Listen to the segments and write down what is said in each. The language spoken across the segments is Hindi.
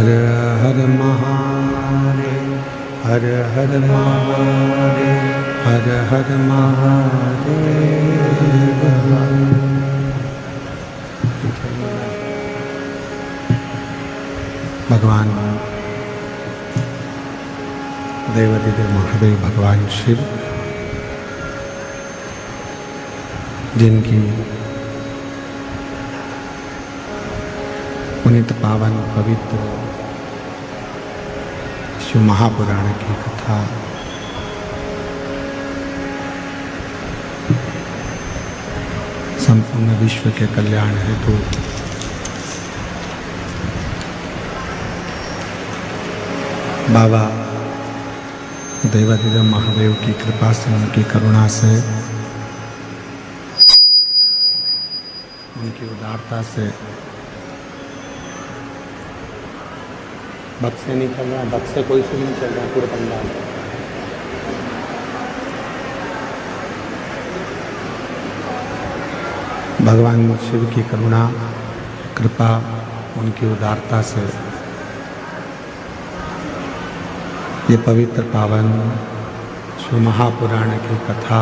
हर हर महादेव, हर हर महादेव, हर हर महादेव। भगवान देवाधिदेव महादेव भगवान शिव, जिनकी पुनीत पावन पवित्र शिव महापुराण की कथा संपूर्ण विश्व के कल्याण हेतु बाबा देवाधिदेव महादेव की कृपा से, उनकी करुणा से, उनकी उदारता से बक्से से नहीं चल रहा, बक्से से कोई से नहीं चल रहा पूरे पंडाल। भगवान शिव की करुणा, कृपा, उनकी उदारता से ये पवित्र पावन शिव महापुराण की कथा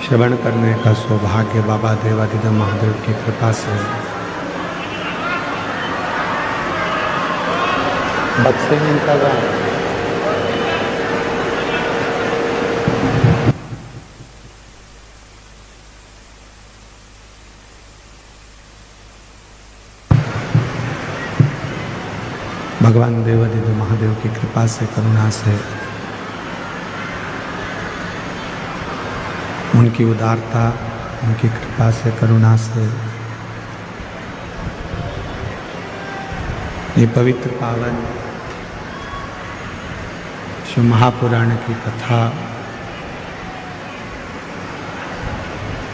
श्रवण करने का सौभाग्य बाबा देवाधिदेव महादेव की कृपा से बक्से में निकल रहा है। भगवान देवाधिदेव महादेव की कृपा से, करुणा से, उनकी उदारता, उनकी कृपा से, करुणा से ये पवित्र पावन शिव महापुराण की कथा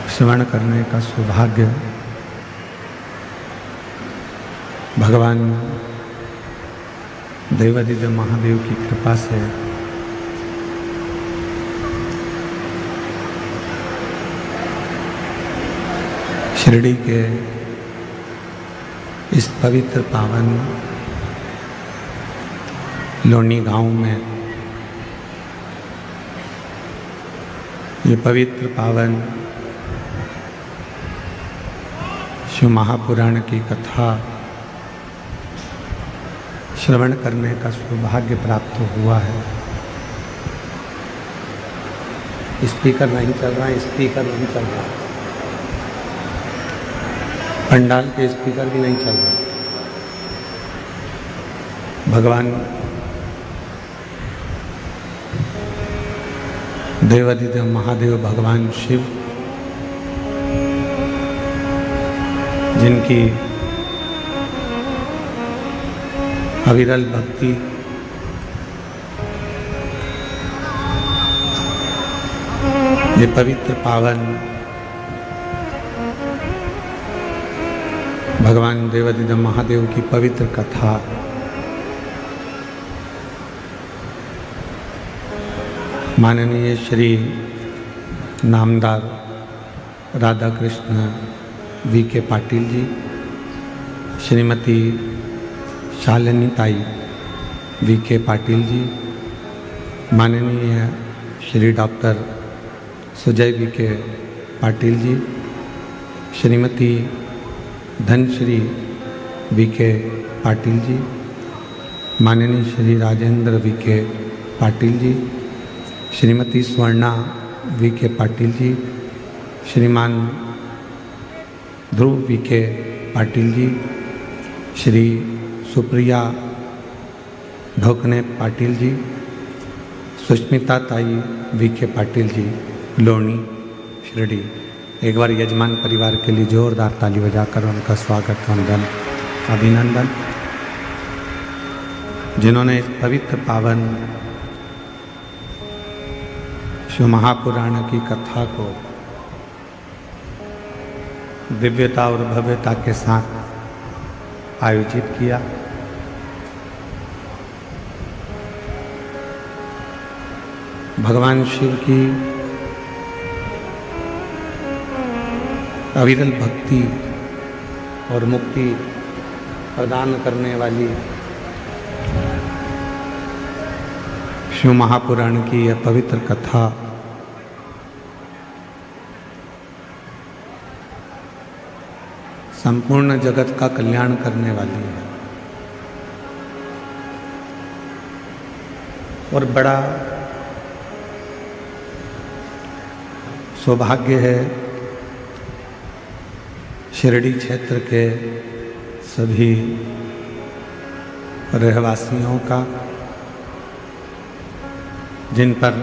श्रवण करने का सौभाग्य भगवान देवाधिदेव महादेव की कृपा से शिरडी के इस पवित्र पावन लोनी गांव में ये पवित्र पावन शिव महापुराण की कथा श्रवण करने का सौभाग्य प्राप्त हुआ है। स्पीकर नहीं चल रहा है, स्पीकर नहीं चल रहा, पंडाल के स्पीकर भी नहीं चल रहा। भगवान देवाधिदेव महादेव भगवान शिव, जिनकी अविरल भक्ति ये पवित्र पावन भगवान देवाधिदेव महादेव की पवित्र कथा माननीय श्री नामदार राधा कृष्ण वी के पाटिल जी, श्रीमती शालिनी ताई वी के पाटिल जी, माननीय श्री डॉक्टर सुजय वी के पाटिल जी, श्रीमती धनश्री वी के पाटिल जी, माननीय श्री राजेंद्र वी के पाटिल जी, श्रीमती स्वर्णा वी के पाटिल जी, श्रीमान ध्रुव वी के पाटिल जी, श्री सुप्रिया ढोकने पाटिल जी, सुष्मिता ताई वी के पाटिल जी, लोनी शिरडी। एक बार यजमान परिवार के लिए जोरदार ताली बजाकर उनका स्वागत, वंदन, अभिनंदन, जिन्होंने इस पवित्र पावन शिव महापुराण की कथा को दिव्यता और भव्यता के साथ आयोजित किया। भगवान शिव की अविरल भक्ति और मुक्ति प्रदान करने वाली शिव महापुराण की यह पवित्र कथा संपूर्ण जगत का कल्याण करने वाली है और बड़ा सौभाग्य है शिरडी क्षेत्र के सभी रहवासियों का, जिन पर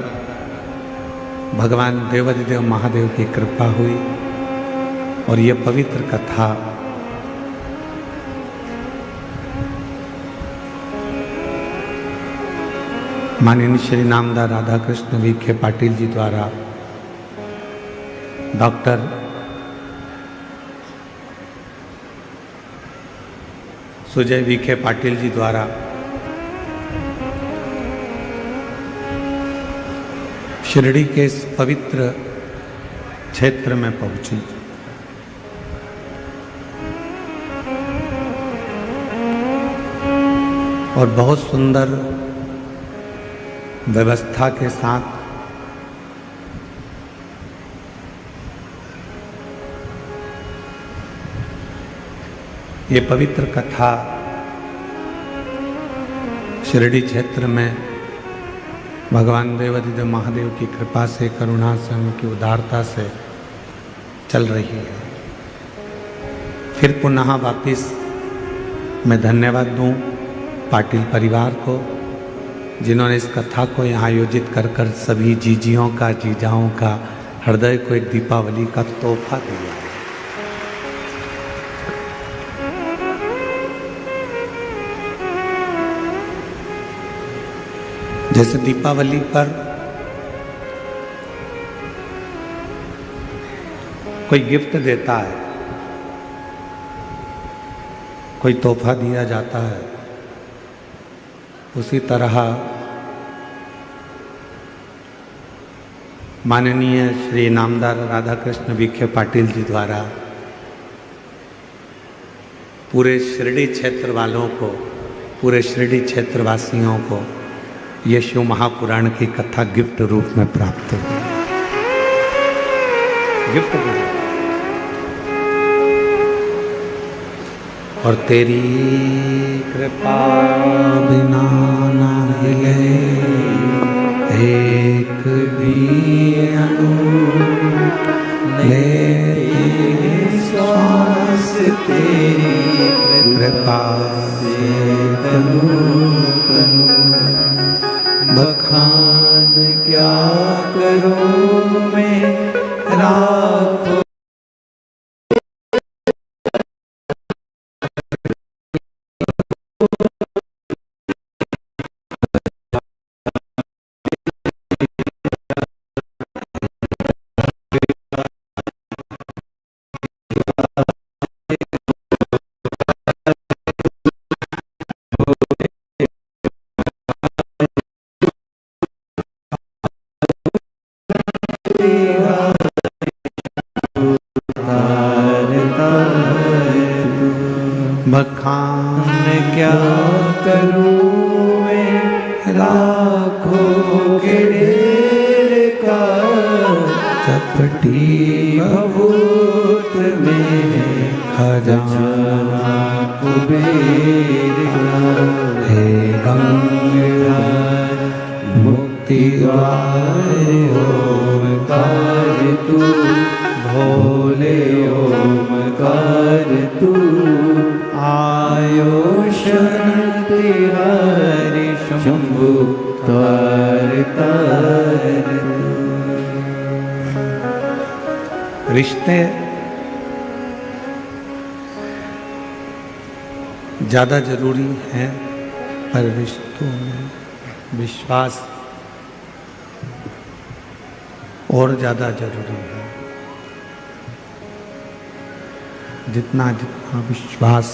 भगवान देवाधिदेव महादेव की कृपा हुई और ये पवित्र कथा माननीय श्री नामदार राधा कृष्ण विखे पाटिल जी द्वारा डॉक्टर सुजय विखे पाटिल जी द्वारा शिरडी के इस पवित्र क्षेत्र में पहुंची। और बहुत सुंदर व्यवस्था के साथ ये पवित्र कथा शिरडी क्षेत्र में भगवान देवाधिदेव महादेव की कृपा से, करुणा से, उनकी उदारता से चल रही है। फिर पुनः वापिस मैं धन्यवाद दूं पाटिल परिवार को, जिन्होंने इस कथा को यहाँ आयोजित कर कर सभी जीजियों का, जीजाओं का हृदय को एक दीपावली का तोहफा दिया है। जैसे दीपावली पर कोई गिफ्ट देता है, कोई तोहफा दिया जाता है, उसी तरह माननीय श्री नामदार राधा कृष्ण विखे पाटिल जी द्वारा पूरे शिरडी क्षेत्र वालों को, पूरे शिरडी क्षेत्र वासियों को ये शिव महापुराण की कथा गिफ्ट रूप में प्राप्त हुई। गिफ्ट और तेरी कृपा बिना ना हिले एक भी अणु, लेते श्वास तेरी कृपा से तनु तनु। बखान क्या करूं मैं राखो बखान क्या करूं मैं लाखों के ढेर का, चपटी भभूत में खजाना कुबेर का। हे गंगाधर मुक्ति द्वार ओमकार तू, भोले ओमकार तू। आयो शरण तिहारी शंभु तार तार। रिश्ते ज़्यादा जरूरी हैं, पर रिश्तों में विश्वास और ज़्यादा जरूरी है। जितना जितना विश्वास,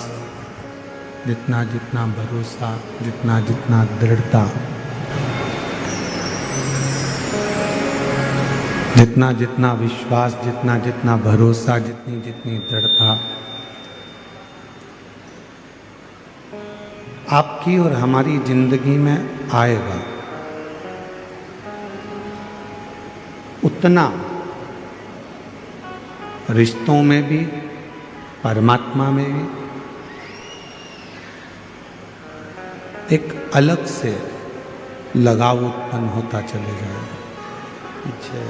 जितना जितना भरोसा, जितना जितना दृढ़ता, जितना जितना विश्वास, जितना जितना भरोसा, जितनी जितनी दृढ़ता आपकी और हमारी जिंदगी में आएगा, उतना रिश्तों में भी, परमात्मा में भी एक अलग से लगाव उत्पन्न होता चले जाएगा। पीछे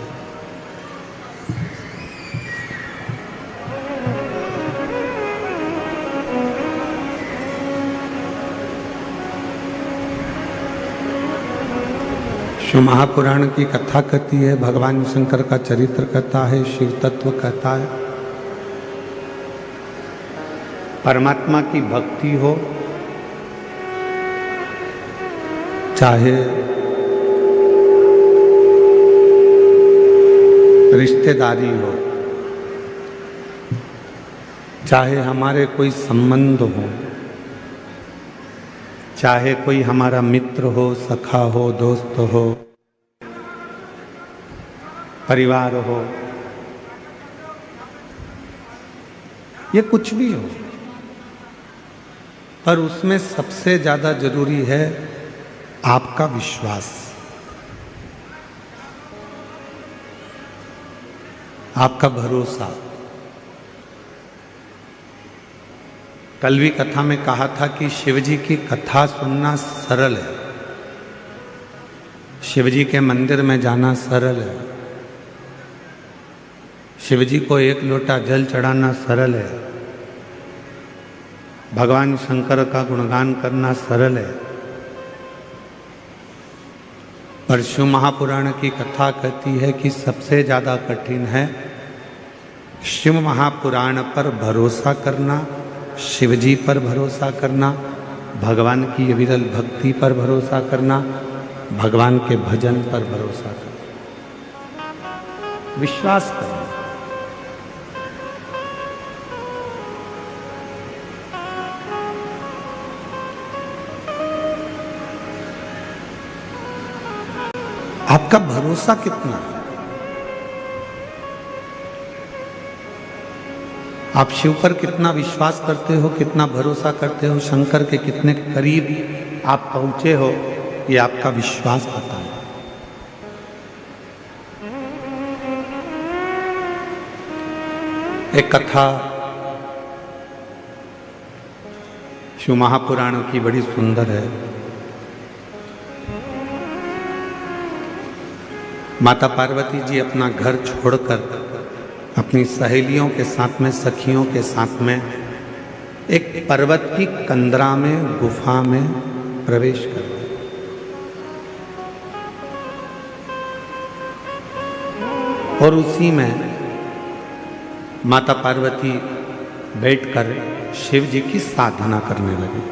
शिव महापुराण की कथा कहती है, भगवान शंकर का चरित्र कहता है, शिव तत्व कहता है। परमात्मा की भक्ति हो, चाहे रिश्तेदारी हो, चाहे हमारे कोई संबंध हो, चाहे कोई हमारा मित्र हो, सखा हो, दोस्त हो, परिवार हो, ये कुछ भी हो, पर उसमें सबसे ज्यादा जरूरी है आपका विश्वास, आपका भरोसा। कल भी कथा में कहा था कि शिव जी की कथा सुनना सरल है, शिव जी के मंदिर में जाना सरल है, शिव जी को एक लोटा जल चढ़ाना सरल है, भगवान शंकर का गुणगान करना सरल है। पर शिव महापुराण की कथा कहती है कि सबसे ज्यादा कठिन है शिव महापुराण पर भरोसा करना, शिव जी पर भरोसा करना, भगवान की विरल भक्ति पर भरोसा करना, भगवान के भजन पर भरोसा करना, विश्वास करना। आपका भरोसा कितना है? आप शिव पर कितना विश्वास करते हो, कितना भरोसा करते हो, शंकर के कितने करीब आप पहुंचे हो, ये आपका विश्वास बताए। एक कथा शिव महापुराण की बड़ी सुंदर है। माता पार्वती जी अपना घर छोड़कर अपनी सहेलियों के साथ में, सखियों के साथ में एक पर्वत की कंदरा में, गुफा में प्रवेश कर गए। और उसी में माता पार्वती बैठकर शिव जी की साधना करने लगी,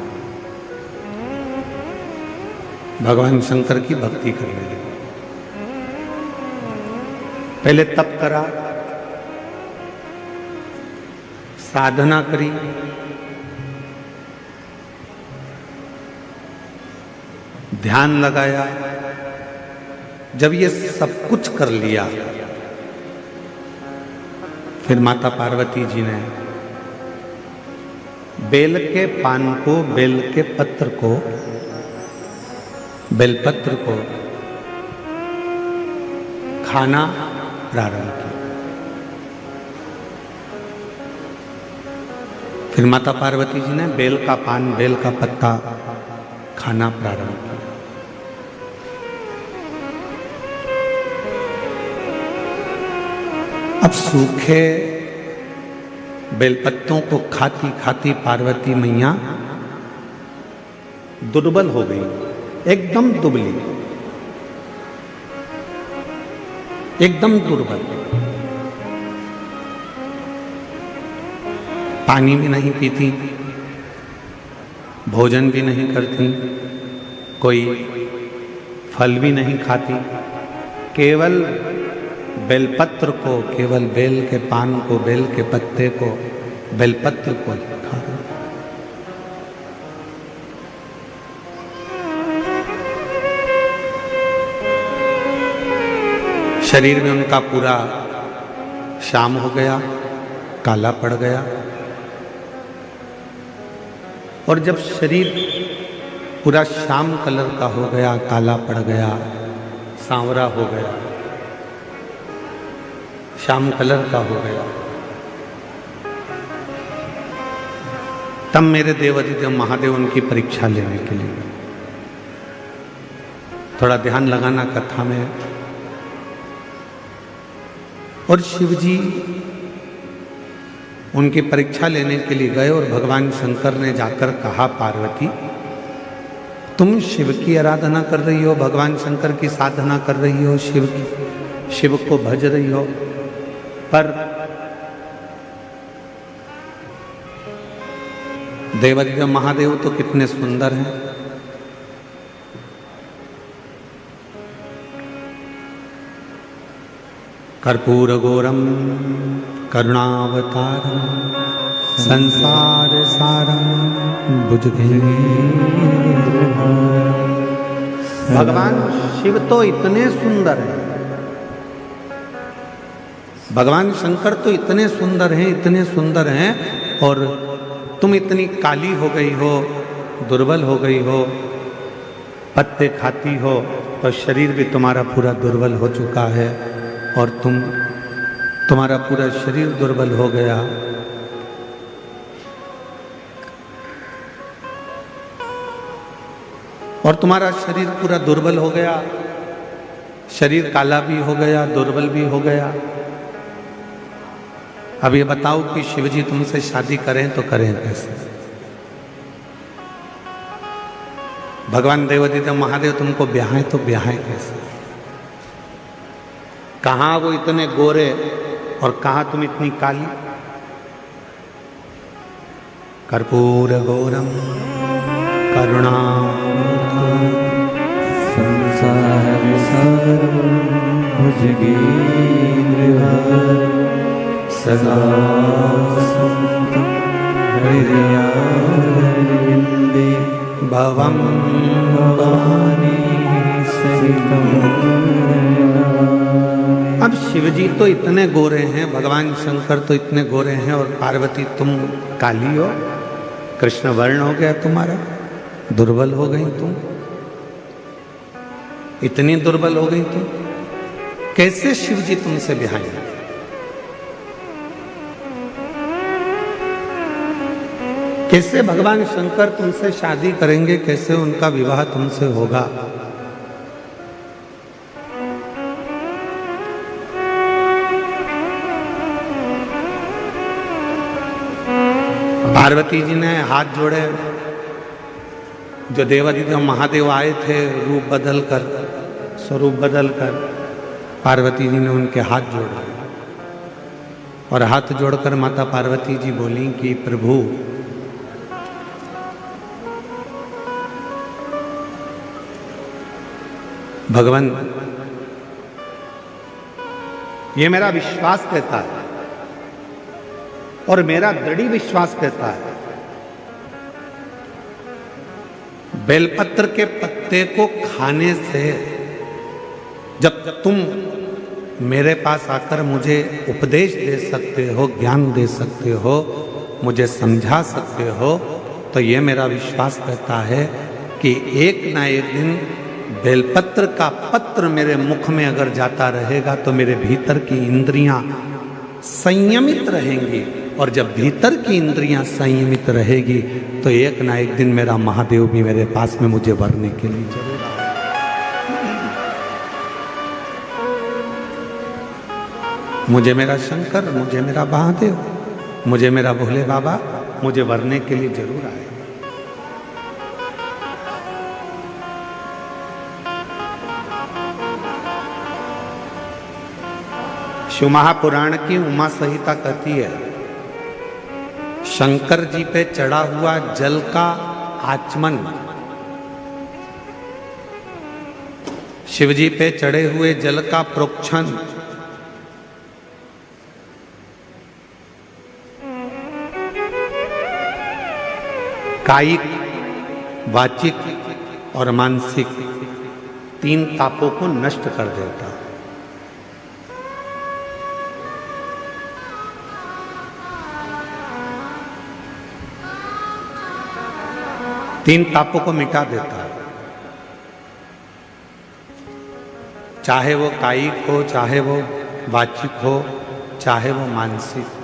भगवान शंकर की भक्ति करने लगी। पहले तप करा, साधना करी, ध्यान लगाया। जब ये सब कुछ कर लिया, फिर माता पार्वती जी ने बेल के पान को, बेल के पत्र को, बेलपत्र को खाना प्रारंभ किया। फिर माता पार्वती जी ने बेल का पान, बेल का पत्ता खाना प्रारंभ किया। अब सूखे बेलपत्तों को खाती खाती पार्वती मैया दुर्बल हो गई, एकदम दुबली, एकदम दुर्बल। पानी भी नहीं पीती, भोजन भी नहीं करती, कोई फल भी नहीं खाती, केवल बेलपत्र को, केवल बेल के पान को, बेल के पत्ते को, बेलपत्र को खा रही। शरीर में उनका पूरा शाम हो गया, काला पड़ गया। और जब शरीर पूरा श्याम कलर का हो गया, काला पड़ गया, सांवरा हो गया, श्याम कलर का हो गया, तब मेरे देवाधिदेव महादेव उनकी परीक्षा लेने के लिए गए। थोड़ा ध्यान लगाना कथा में। और शिव जी उनकी परीक्षा लेने के लिए गए और भगवान शंकर ने जाकर कहा, पार्वती तुम शिव की आराधना कर रही हो, भगवान शंकर की साधना कर रही हो, शिव को भज रही हो, पर देवाधिदेव महादेव तो कितने सुंदर हैं। कर्पूर गौरम करुणावतारम संसार सारम भुजगेन्द्र। भगवान शिव तो इतने सुंदर हैं, भगवान शंकर तो इतने सुंदर हैं, इतने सुंदर हैं, और तुम इतनी काली हो गई हो, दुर्बल हो गई हो, पत्ते खाती हो, तो शरीर भी तुम्हारा पूरा दुर्बल हो चुका है, और तुम्हारा पूरा शरीर दुर्बल हो गया। और तुम्हारा शरीर पूरा दुर्बल हो गया, शरीर काला भी हो गया, दुर्बल भी हो गया। अब ये बताओ कि शिवजी तुमसे शादी करें तो करें कैसे? भगवान देवाधिदेव महादेव तुमको ब्याहें तो ब्याहें कैसे? कहाँ वो इतने गोरे और कहाँ तुम इतनी काली? कर्पूर गौरम करुणा संसार सारम भुजगेन्द्र सदा सन्तं हृदयारविन्दे भवं भवानी सहितं। अब शिवजी तो इतने गोरे हैं, भगवान शंकर तो इतने गोरे हैं, और पार्वती तुम काली हो, कृष्ण वर्ण हो गया तुम्हारा, दुर्बल हो गई तुम, इतनी दुर्बल हो गई तुम, कैसे शिवजी तुमसे ब्याहेंगे? कैसे भगवान शंकर तुमसे शादी करेंगे? कैसे उनका विवाह तुमसे होगा? पार्वती जी ने हाथ जोड़े। जो देवाधिदेव महादेव आए थे रूप बदलकर, स्वरूप बदलकर, पार्वती जी ने उनके हाथ जोड़े, और हाथ जोड़कर माता पार्वती जी बोली कि प्रभु भगवान, ये मेरा विश्वास कहता है और मेरा दृढ़ विश्वास कहता है, बेलपत्र के पत्ते को खाने से जब तुम मेरे पास आकर मुझे उपदेश दे सकते हो, ज्ञान दे सकते हो, मुझे समझा सकते हो, तो ये मेरा विश्वास कहता है कि एक ना एक दिन बेलपत्र का पत्र मेरे मुख में अगर जाता रहेगा तो मेरे भीतर की इंद्रियां संयमित रहेंगी, और जब भीतर की इंद्रियां संयमित रहेगी तो एक ना एक दिन मेरा महादेव भी मेरे पास में मुझे वरने के लिए जरूर आएगा। मुझे मेरा शंकर, मुझे मेरा महादेव, मुझे मेरा भोले बाबा मुझे वरने के लिए जरूर आए। शिव महापुराण की उमा संहिता कहती है, शंकर जी पे चढ़ा हुआ जल का आचमन, शिव जी पे चढ़े हुए जल का प्रोक्षण, कायिक, वाचिक और मानसिक 3 तापों को नष्ट कर देता है। तीन तापों को मिटा देता है, चाहे वो कायिक हो, चाहे वो वाचिक हो, चाहे वो मानसिक।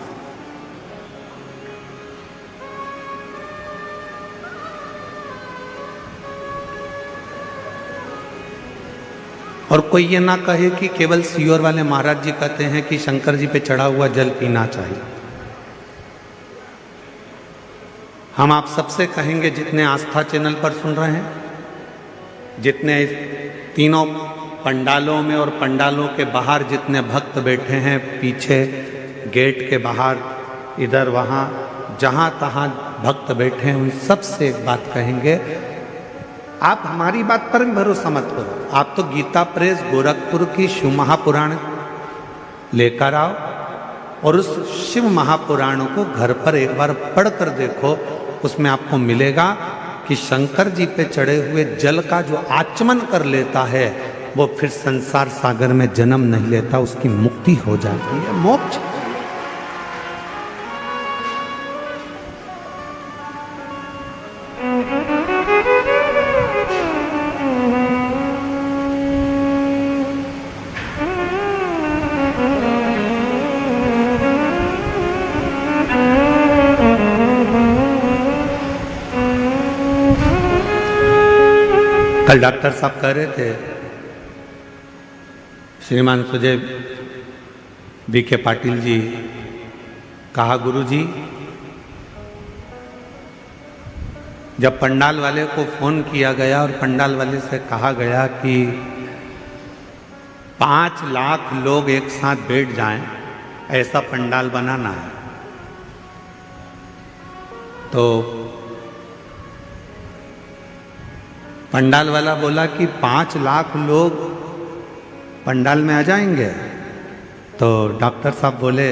और कोई ये ना कहे कि केवल सीहोर वाले महाराज जी कहते हैं कि शंकर जी पे चढ़ा हुआ जल पीना चाहिए। हम आप सबसे कहेंगे, जितने आस्था चैनल पर सुन रहे हैं, जितने तीनों पंडालों में और पंडालों के बाहर जितने भक्त बैठे हैं, पीछे गेट के बाहर, इधर वहाँ जहाँ तहाँ भक्त बैठे हैं, उन सबसे एक बात कहेंगे, आप हमारी बात पर भरोसा मत करो। आप तो गीता प्रेस गोरखपुर की शिव महापुराण लेकर आओ और उस शिव महापुराण को घर पर एक बार पढ़ कर देखो। उसमें आपको मिलेगा कि शंकर जी पे चढ़े हुए जल का जो आचमन कर लेता है, वो फिर संसार सागर में जन्म नहीं लेता, उसकी मुक्ति हो जाती है, मोक्ष। कल डॉक्टर साहब कह रहे थे, श्रीमान सुजय वी.के. पाटिल जी, कहा गुरुजी, जब पंडाल वाले को फोन किया गया और पंडाल वाले से कहा गया कि 5 लाख लोग एक साथ बैठ जाएं, ऐसा पंडाल बनाना है, तो पंडाल वाला बोला कि 5 लाख लोग पंडाल में आ जाएंगे। तो डॉक्टर साहब बोले,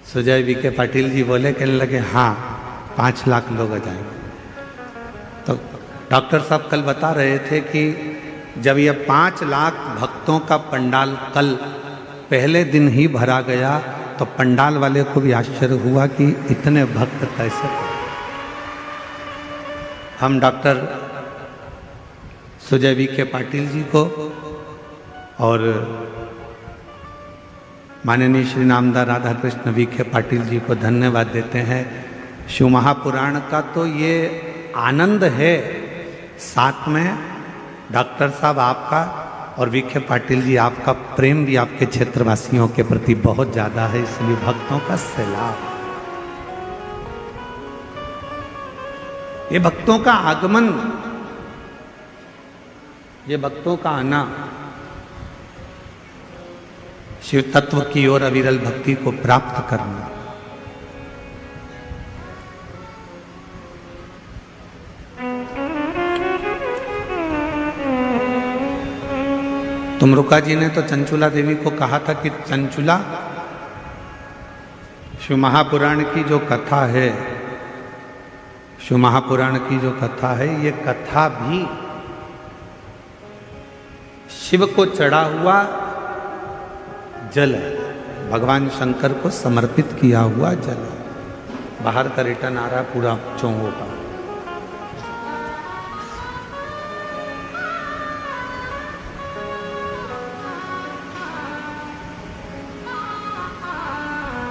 सुजय वी.के. पाटिल जी बोले, कहने लगे हाँ 5 लाख लोग आ जाएंगे। तो डॉक्टर साहब कल बता रहे थे कि जब ये 5 लाख भक्तों का पंडाल कल पहले दिन ही भरा गया, तो पंडाल वाले को भी आश्चर्य हुआ कि इतने भक्त कैसे। हम डॉक्टर सुजय वी.के. पाटिल जी को और माननीय श्री नामदार राधा कृष्ण वी.के. पाटिल जी को धन्यवाद देते हैं। शिव महापुराण का तो ये आनंद है, साथ में डॉक्टर साहब आपका और वी.के. पाटिल जी आपका प्रेम भी आपके क्षेत्रवासियों के प्रति बहुत ज़्यादा है, इसलिए भक्तों का सैलाब। ये भक्तों का आगमन, ये भक्तों का आना शिव तत्व की ओर अविरल भक्ति को प्राप्त करना, तुमरुका जी ने तो चंचुला देवी को कहा था कि चंचुला, शिव महापुराण की जो कथा है, शिव महापुराण की जो कथा है, ये कथा भी शिव को चढ़ा हुआ जल है, भगवान शंकर को समर्पित किया हुआ जल है। बाहर का रिटर्न आ रहा है पूरा चौंगों का।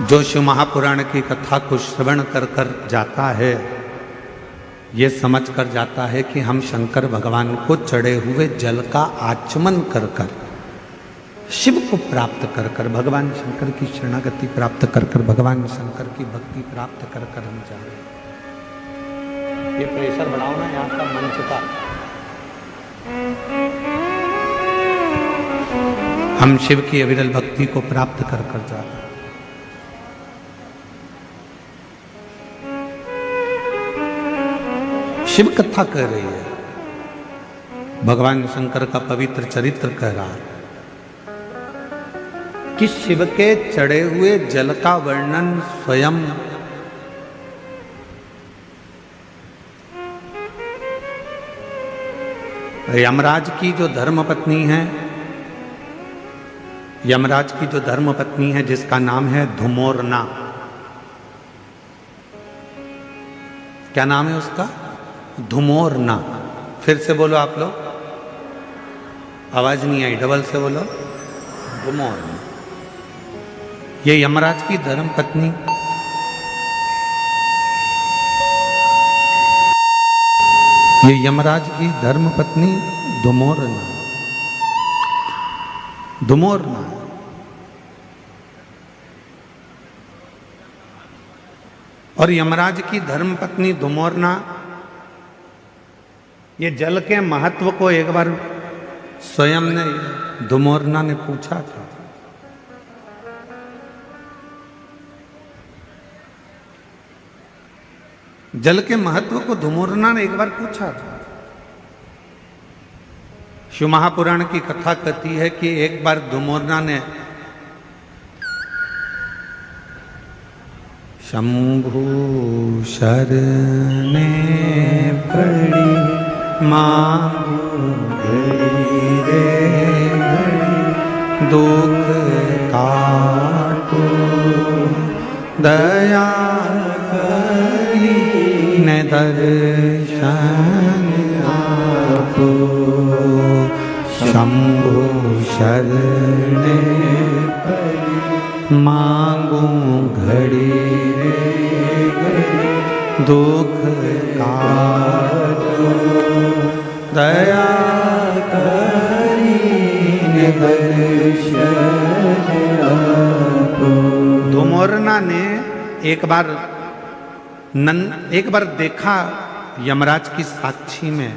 जो शिव महापुराण की कथा को श्रवण कर कर जाता है, ये समझ कर जाता है कि हम शंकर भगवान को चढ़े हुए जल का आचमन कर कर, शिव को प्राप्त कर कर, भगवान शंकर की शरणागति प्राप्त कर कर, भगवान शंकर की भक्ति प्राप्त कर कर हम जा रहे हैं। ये प्रेशर बढ़ाओ ना यहाँ का मंच का। हम शिव की अविरल भक्ति को प्राप्त कर कर जा रहे हैं। शिव कथा कह रही है, भगवान शंकर का पवित्र चरित्र कह रहा है कि शिव के चढ़े हुए जल का वर्णन स्वयं यमराज की जो धर्मपत्नी है, यमराज की जो धर्मपत्नी है जिसका नाम है धुमोरना, क्या नाम है उसका? धुमोरना। फिर से बोलो आप लोग, आवाज नहीं आई, डबल से बोलो, धुमोरना। ये यमराज की धर्म पत्नी यमराज की धर्म पत्नी धुमोरना। धुमोरना और यमराज की धर्म पत्नी धुमोरना, ये जल के महत्व को एक बार स्वयं ने धुमोरना ने पूछा था। जल के महत्व को धुमोरना ने एक बार पूछा था। शिव महापुराण की कथा कहती है कि एक बार धुमोरना ने शंभु शरणे पड़ी मांगू घड़ी रे घड़ी दुख काटो दया करी ने दर्शन आपो शंभु शरणे पड़ी मांगू घड़ी रे घड़ी दुख काटो दया करी ने दर्शन आपो। धुमोरना ने एक बार देखा यमराज की साक्षी में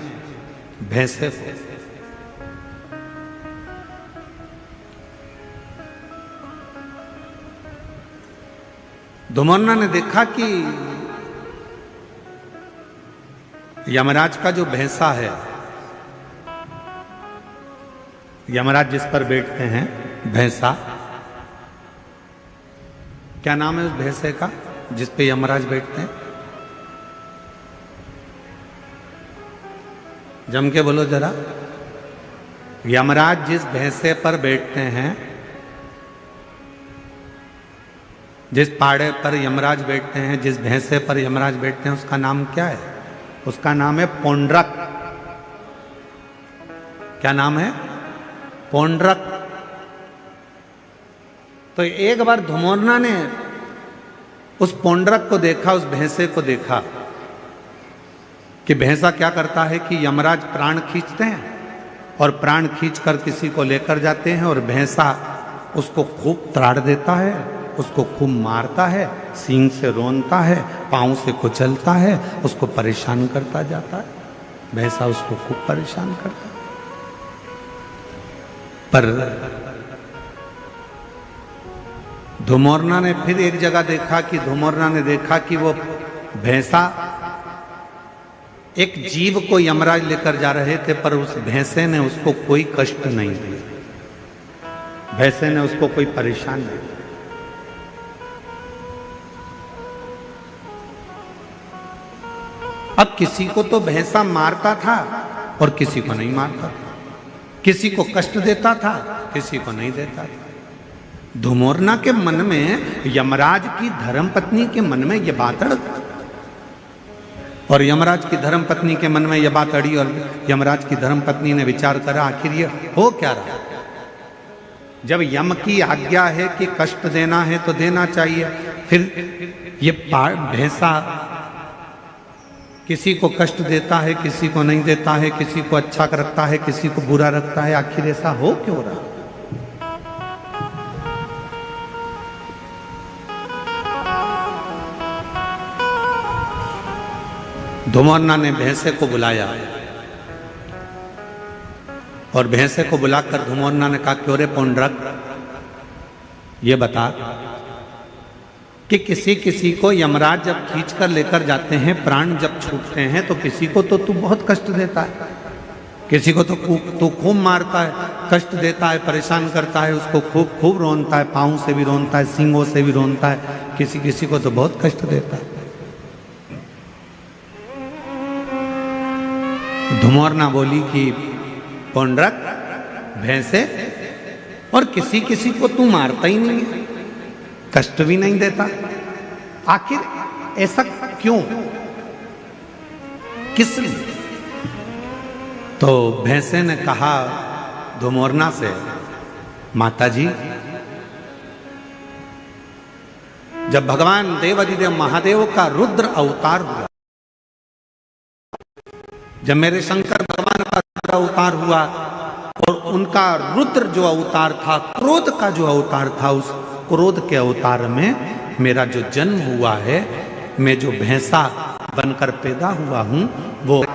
भैंसे को। धुमोरना ने देखा कि यमराज का जो भैंसा है, यमराज जिस पर बैठते हैं भैंसा, क्या नाम है उस भैंसे का जिस पे यमराज बैठते हैं? जम के बोलो जरा। यमराज जिस भैंसे पर बैठते हैं, जिस पाड़े पर यमराज बैठते हैं, जिस भैंसे पर यमराज बैठते हैं, उसका नाम क्या है? उसका नाम है पौंड्रक। क्या नाम है? पौंड्रक। तो एक बार धुमोरना ने उस पौंड्रक को देखा, उस भैंसे को देखा कि भैंसा क्या करता है कि यमराज प्राण खींचते हैं और प्राण खींचकर किसी को लेकर जाते हैं और भैंसा उसको खूब त्राड़ देता है, उसको खूब मारता है, सींग से रोनता है, पांव से कुचलता है, उसको परेशान करता जाता है। भैंसा उसको खूब परेशान करता है। पर धुमोरना ने फिर एक जगह देखा कि धुमोरना ने देखा कि वो भैंसा एक जीव को यमराज लेकर जा रहे थे, पर उस भैंसे ने उसको कोई कष्ट नहीं दिया, भैंसे ने उसको कोई परेशान नहीं किया। अब किसी को तो भैंसा मारता था और किसी को नहीं मारता था, किसी को कष्ट देता था, किसी को नहीं देता था। धुमोरना के मन में, यमराज की धर्मपत्नी के मन में यह बात अड़, और यमराज की धर्मपत्नी के मन में यह बात अड़ी, और यमराज की धर्मपत्नी ने विचार करा आखिर ये हो क्या रहा। जब यम की आज्ञा है कि कष्ट देना है तो देना चाहिए, फिर ये भैंसा किसी को कष्ट देता है, किसी को नहीं देता है, किसी को अच्छा रखता है, किसी को बुरा रखता है, आखिर ऐसा हो क्यों रहा। धुमोरना ने भैंसे को बुलाया और भैंसे को बुलाकर धुमोरना ने कहा, क्यों रे पौंड्रक, ये बता कि किसी को यमराज जब खींच कर लेकर जाते हैं, प्राण जब छूटते हैं, तो किसी को तो तू बहुत कष्ट देता है, किसी को तो तू खूब मारता है, कष्ट देता है, परेशान करता है, उसको खूब खूब रोनता है, पाँव से भी रोनता है, सींगों से भी रोनता है, किसी को तो बहुत कष्ट देता है। धुमोरना बोली कि पौंड्रक, भैंसे, और किसी को तू मारता ही नहीं है, कष्ट भी नहीं देता, आखिर ऐसा क्यों? किस लिए? तो भैंसे ने कहा धुमोरना से, माता जी, जब भगवान देवाधिदेव महादेव का रुद्र अवतार हुआ, जब मेरे शंकर भगवान का रुद्र अवतार हुआ और उनका रुद्र जो अवतार था, क्रोध का जो अवतार था, उस क्रोध के अवतार में मेरा जो जन्म हुआ है, मैं जो भैंसा बनकर पैदा हुआ हूं, वो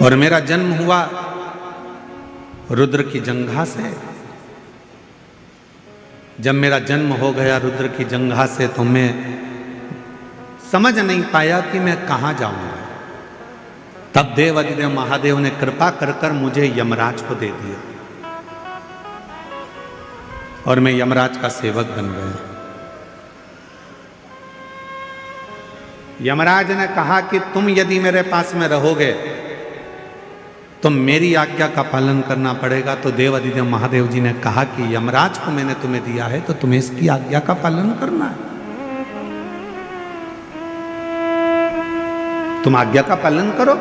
और मेरा जन्म हुआ रुद्र की जंघा से। जब मेरा जन्म हो गया रुद्र की जंघा से, तो मैं समझ नहीं पाया कि मैं कहां जाऊंगा। तब देवाधिदेव महादेव ने कृपा कर कर मुझे यमराज को दे दिया और मैं यमराज का सेवक बन गया। यमराज ने कहा कि तुम यदि मेरे पास में रहोगे तो मेरी आज्ञा का पालन करना पड़ेगा। तो देवाधिदेव महादेव जी ने कहा कि यमराज को मैंने तुम्हें दिया है तो तुम्हें इसकी आज्ञा का पालन करना है, तुम आज्ञा का पालन करो।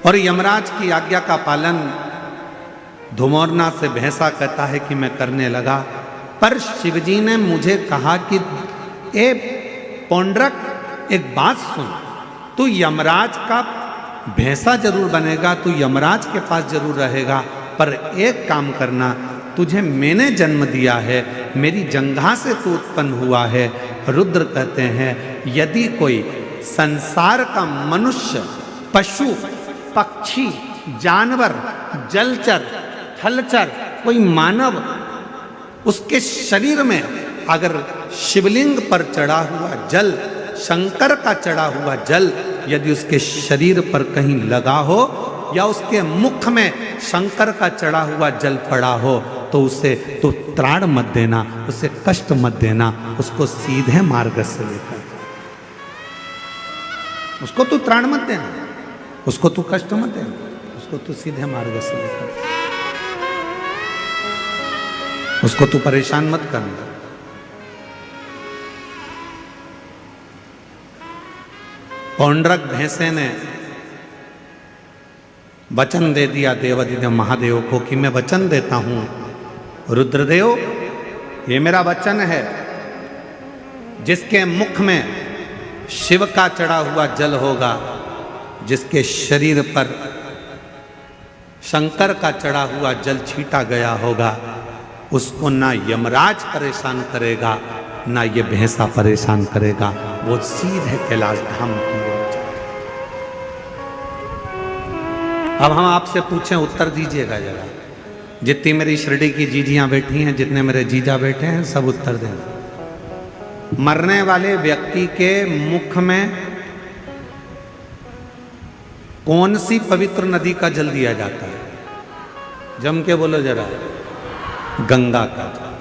और यमराज की आज्ञा का पालन धुमोरना से भैंसा कहता है कि मैं करने लगा। पर शिवजी ने मुझे कहा कि ए पौंड्रक, एक बात सुन, तू यमराज का भैंसा जरूर बनेगा, तू यमराज के पास जरूर रहेगा, पर एक काम करना, तुझे मैंने जन्म दिया है, मेरी जंघा से तू उत्पन्न हुआ है। रुद्र कहते हैं यदि कोई संसार का मनुष्य, पशु, पक्षी, जानवर, जलचर, थलचर, कोई मानव, उसके शरीर में अगर शिवलिंग पर चढ़ा हुआ जल, शंकर का चढ़ा हुआ जल यदि उसके शरीर पर कहीं लगा हो या उसके मुख में शंकर का चढ़ा हुआ जल पड़ा हो, तो उसे तो त्राण मत देना, उसे कष्ट मत देना, उसको सीधे मार्ग से लेकर, उसको तू त्राण मत देना, उसको तू कष्ट मत देना, उसको तू सीधे मार्ग से लेकर, उसको तू परेशान मत करना। पौंड्रक भैंसे ने वचन दे दिया देवाधिदेव महादेव को कि मैं वचन देता हूं रुद्रदेव, ये मेरा वचन है, जिसके मुख में शिव का चढ़ा हुआ जल होगा, जिसके शरीर पर शंकर का चढ़ा हुआ जल छीटा गया होगा, उसको ना यमराज परेशान करेगा ना ये भैंसा परेशान करेगा, वो सीधे कैलाश धाम की ओर जाए। अब हम आपसे पूछें, उत्तर दीजिएगा जरा, जितनी मेरी शिरडी की जीजियां बैठी हैं, जितने मेरे जीजा बैठे हैं, सब उत्तर दें। मरने वाले व्यक्ति के मुख में कौन सी पवित्र नदी का जल दिया जाता है? जम के बोलो जरा। गंगा का जल।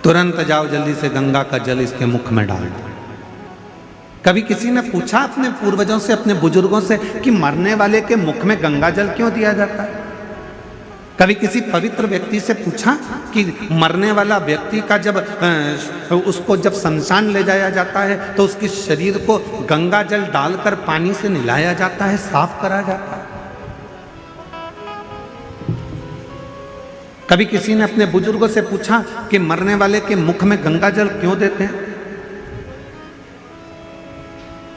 तुरंत जाओ जल्दी से गंगा का जल इसके मुख में डाल दो। कभी किसी ने पूछा अपने पूर्वजों से, अपने बुजुर्गों से कि मरने वाले के मुख में गंगा जल क्यों दिया जाता है? कभी किसी पवित्र व्यक्ति से पूछा कि मरने वाला व्यक्ति का जब उसको जब शमशान ले जाया जाता है तो उसके शरीर को गंगा जल डालकर पानी से नहलाया जाता है, साफ करा जाता है? कभी किसी ने अपने बुजुर्गों से पूछा कि मरने वाले के मुख में गंगा जल क्यों देते हैं?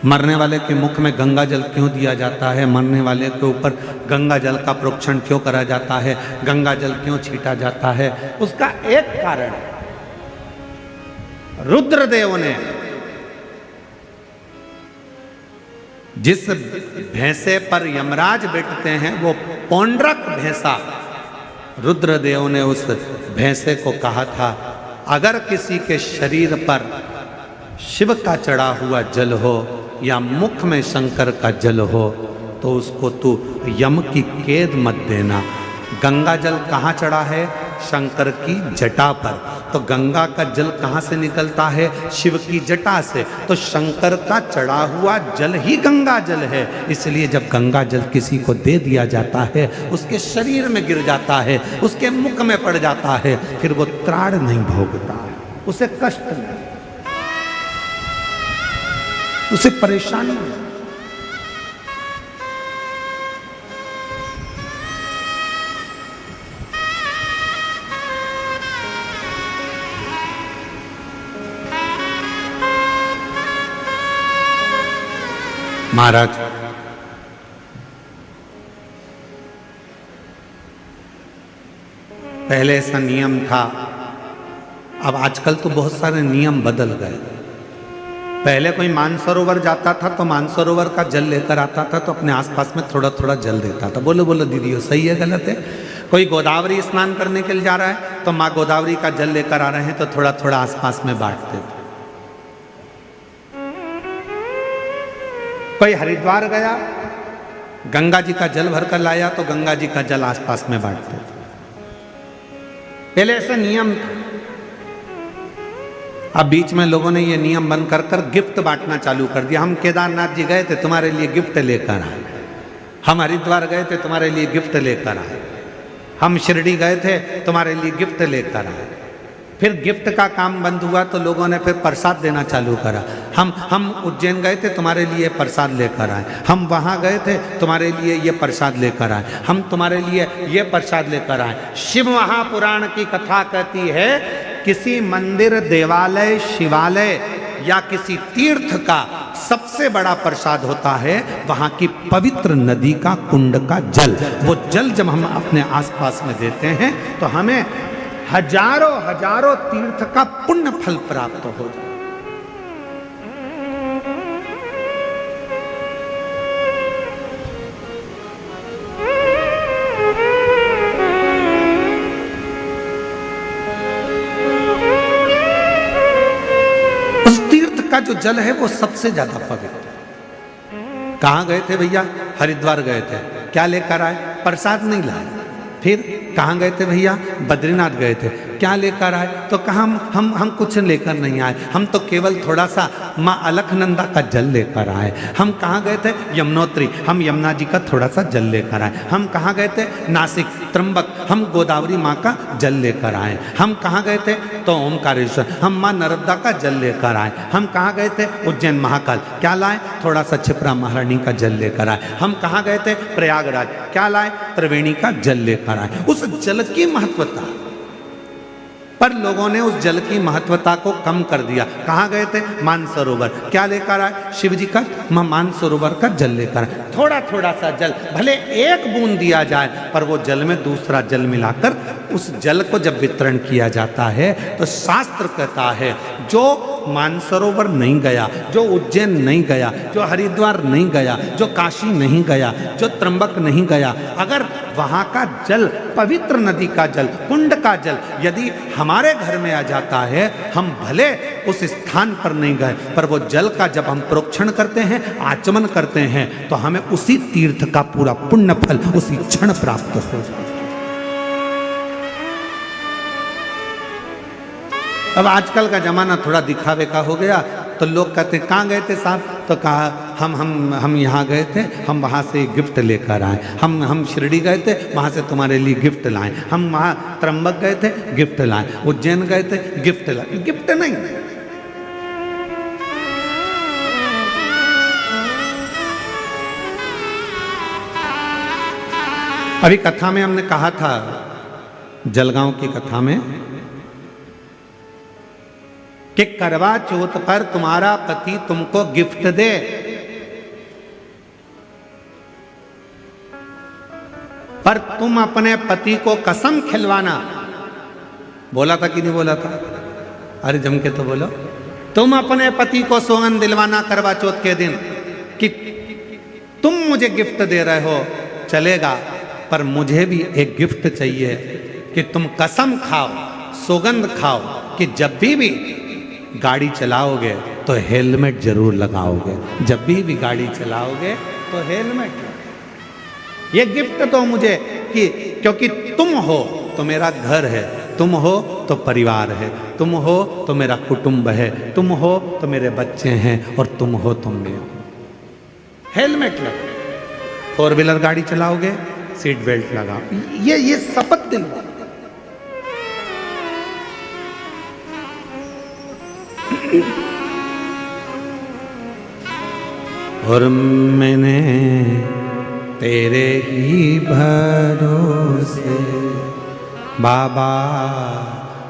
मरने वाले के मुख में गंगा जल क्यों दिया जाता है? मरने वाले के ऊपर गंगा जल का प्रोक्षण क्यों करा जाता है? गंगा जल क्यों छीटा जाता है? उसका एक कारण, रुद्रदेव ने जिस भैंसे पर यमराज बैठते हैं वो पौंड्रक भैंसा, रुद्रदेव ने उस भैंसे को कहा था अगर किसी के शरीर पर शिव का चढ़ा हुआ जल हो या मुख में शंकर का जल हो तो उसको तू यम की कैद मत देना। गंगा जल कहाँ चढ़ा है? शंकर की जटा पर। तो गंगा का जल कहाँ से निकलता है? शिव की जटा से। तो शंकर का चढ़ा हुआ जल ही गंगा जल है। इसलिए जब गंगा जल किसी को दे दिया जाता है, उसके शरीर में गिर जाता है, उसके मुख में पड़ जाता है, फिर वो त्राण नहीं भोगता, उसे कष्ट नहीं, उसे परेशानी नहीं। महाराज पहले ऐसा नियम था, अब आजकल तो बहुत सारे नियम बदल गए। पहले कोई मानसरोवर जाता था तो मानसरोवर का जल लेकर आता था, तो अपने आसपास में थोड़ा थोड़ा जल देता था। बोलो बोलो दीदी, सही है गलत है? कोई गोदावरी स्नान करने के लिए जा रहा है तो माँ गोदावरी का जल लेकर आ रहे हैं तो थोड़ा थोड़ा आसपास में बांटते थे। कोई हरिद्वार गया, गंगा जी का जल भरकर लाया तो गंगा जी का जल आसपास में बांटते थे। पहले ऐसा नियम था। अब बीच में लोगों ने ये नियम बंद कर कर गिफ्ट बांटना चालू कर दिया। हम केदारनाथ जी गए थे, तुम्हारे लिए गिफ्ट लेकर आए। हम हरिद्वार गए थे, तुम्हारे लिए गिफ्ट लेकर आए। हम शिरडी गए थे, तुम्हारे लिए गिफ्ट लेकर आए। फिर गिफ्ट का काम बंद हुआ तो लोगों ने फिर प्रसाद देना चालू करा। हम उज्जैन गए थे, तुम्हारे लिए प्रसाद लेकर आए। हम वहाँ गए थे, तुम्हारे लिए ये प्रसाद लेकर आए। हम तुम्हारे लिए ये प्रसाद लेकर आए। शिव महापुराण की कथा कहती है, किसी मंदिर, देवालय, शिवालय या किसी तीर्थ का सबसे बड़ा प्रसाद होता है वहाँ की पवित्र नदी का कुंड का जल। वो जल जब हम अपने आसपास में देते हैं तो हमें हजारों हजारों तीर्थ का पुण्य फल प्राप्त हो जाए। उस तीर्थ का जो जल है वो सबसे ज्यादा पवित्र। कहां गए थे भैया? हरिद्वार गए थे। क्या लेकर आए? प्रसाद नहीं लाए। फिर कहाँ गए थे भैया? बद्रीनाथ गए थे। क्या लेकर आए? तो कहा हम कुछ लेकर नहीं आए, हम तो केवल थोड़ा सा माँ अलखनंदा का जल लेकर आए। हम कहाँ गए थे? यमुनोत्री, हम यमुना जी का थोड़ा सा जल लेकर आए। हम कहाँ गए थे? नासिक, त्र्यंबक, हम गोदावरी माँ का जल लेकर आए। हम कहाँ गए थे? तो ओमकारेश्वर, हम माँ नर्मदा का जल लेकर आए। हम कहाँ गए थे? उज्जैन महाकाल। क्या लाए? थोड़ा सा क्षिप्रा महारानी का जल लेकर आए। हम कहाँ गए थे? प्रयागराज। क्या लाए? त्रिवेणी का जल लेकर आए। उस जल की महत्वता, पर लोगों ने उस जल की महत्वता को कम कर दिया। कहाँ गए थे? मानसरोवर। क्या लेकर आए? शिव जी का मानसरोवर का जल लेकर आए। थोड़ा थोड़ा सा जल, भले एक बूंद दिया जाए, पर वो जल में दूसरा जल मिलाकर उस जल को जब वितरण किया जाता है तो शास्त्र कहता है, जो मानसरोवर नहीं गया, जो उज्जैन नहीं गया, जो हरिद्वार नहीं गया, जो काशी नहीं गया, जो त्र्यंबक नहीं गया, अगर वहाँ का जल, पवित्र नदी का जल, कुंड का जल यदि हमारे घर में आ जाता है, हम भले उस स्थान पर नहीं गए, पर वो जल का जब हम प्रोक्षण करते हैं, आचमन करते हैं, तो हमें उसी तीर्थ का पूरा पुण्य फल उसी क्षण प्राप्त हो जाता है। अब आजकल का जमाना थोड़ा दिखावे का हो गया, तो लोग कहते हैं कहाँ गए थे साहब? तो कहा हम यहाँ गए थे, हम वहाँ से गिफ्ट लेकर आए। हम शिरडी गए थे, वहाँ से तुम्हारे लिए गिफ्ट लाए। हम वहाँ त्र्यंबक गए थे, गिफ्ट लाए। उज्जैन गए थे, गिफ्ट लाए। गिफ्ट नहीं, अभी कथा में हमने कहा था, जलगांव की कथा में, कि करवा चौथ पर तुम्हारा पति तुमको गिफ्ट दे, पर तुम अपने पति को कसम खिलवाना। बोला था कि नहीं बोला था? अरे जम के तो बोलो। तुम अपने पति को सौगंध दिलवाना करवा चौथ के दिन कि तुम मुझे गिफ्ट दे रहे हो, चलेगा, पर मुझे भी एक गिफ्ट चाहिए कि तुम कसम खाओ, सौगंध खाओ कि जब भी गाड़ी चलाओगे तो हेलमेट जरूर लगाओगे। जब भी गाड़ी चलाओगे तो हेलमेट। ये गिफ्ट तो मुझे कि क्योंकि तुम हो तो मेरा घर है, तुम हो तो परिवार है, तुम हो तो मेरा कुटुंब है, तुम हो तो मेरे बच्चे हैं, और तुम हो तो मैं हूं। हेलमेट लगाओ, 4 व्हीलर गाड़ी चलाओगे सीट बेल्ट लगाओ, ये शपथ दिलवाओ। और मैंने तेरे ही भरोसे बाबा,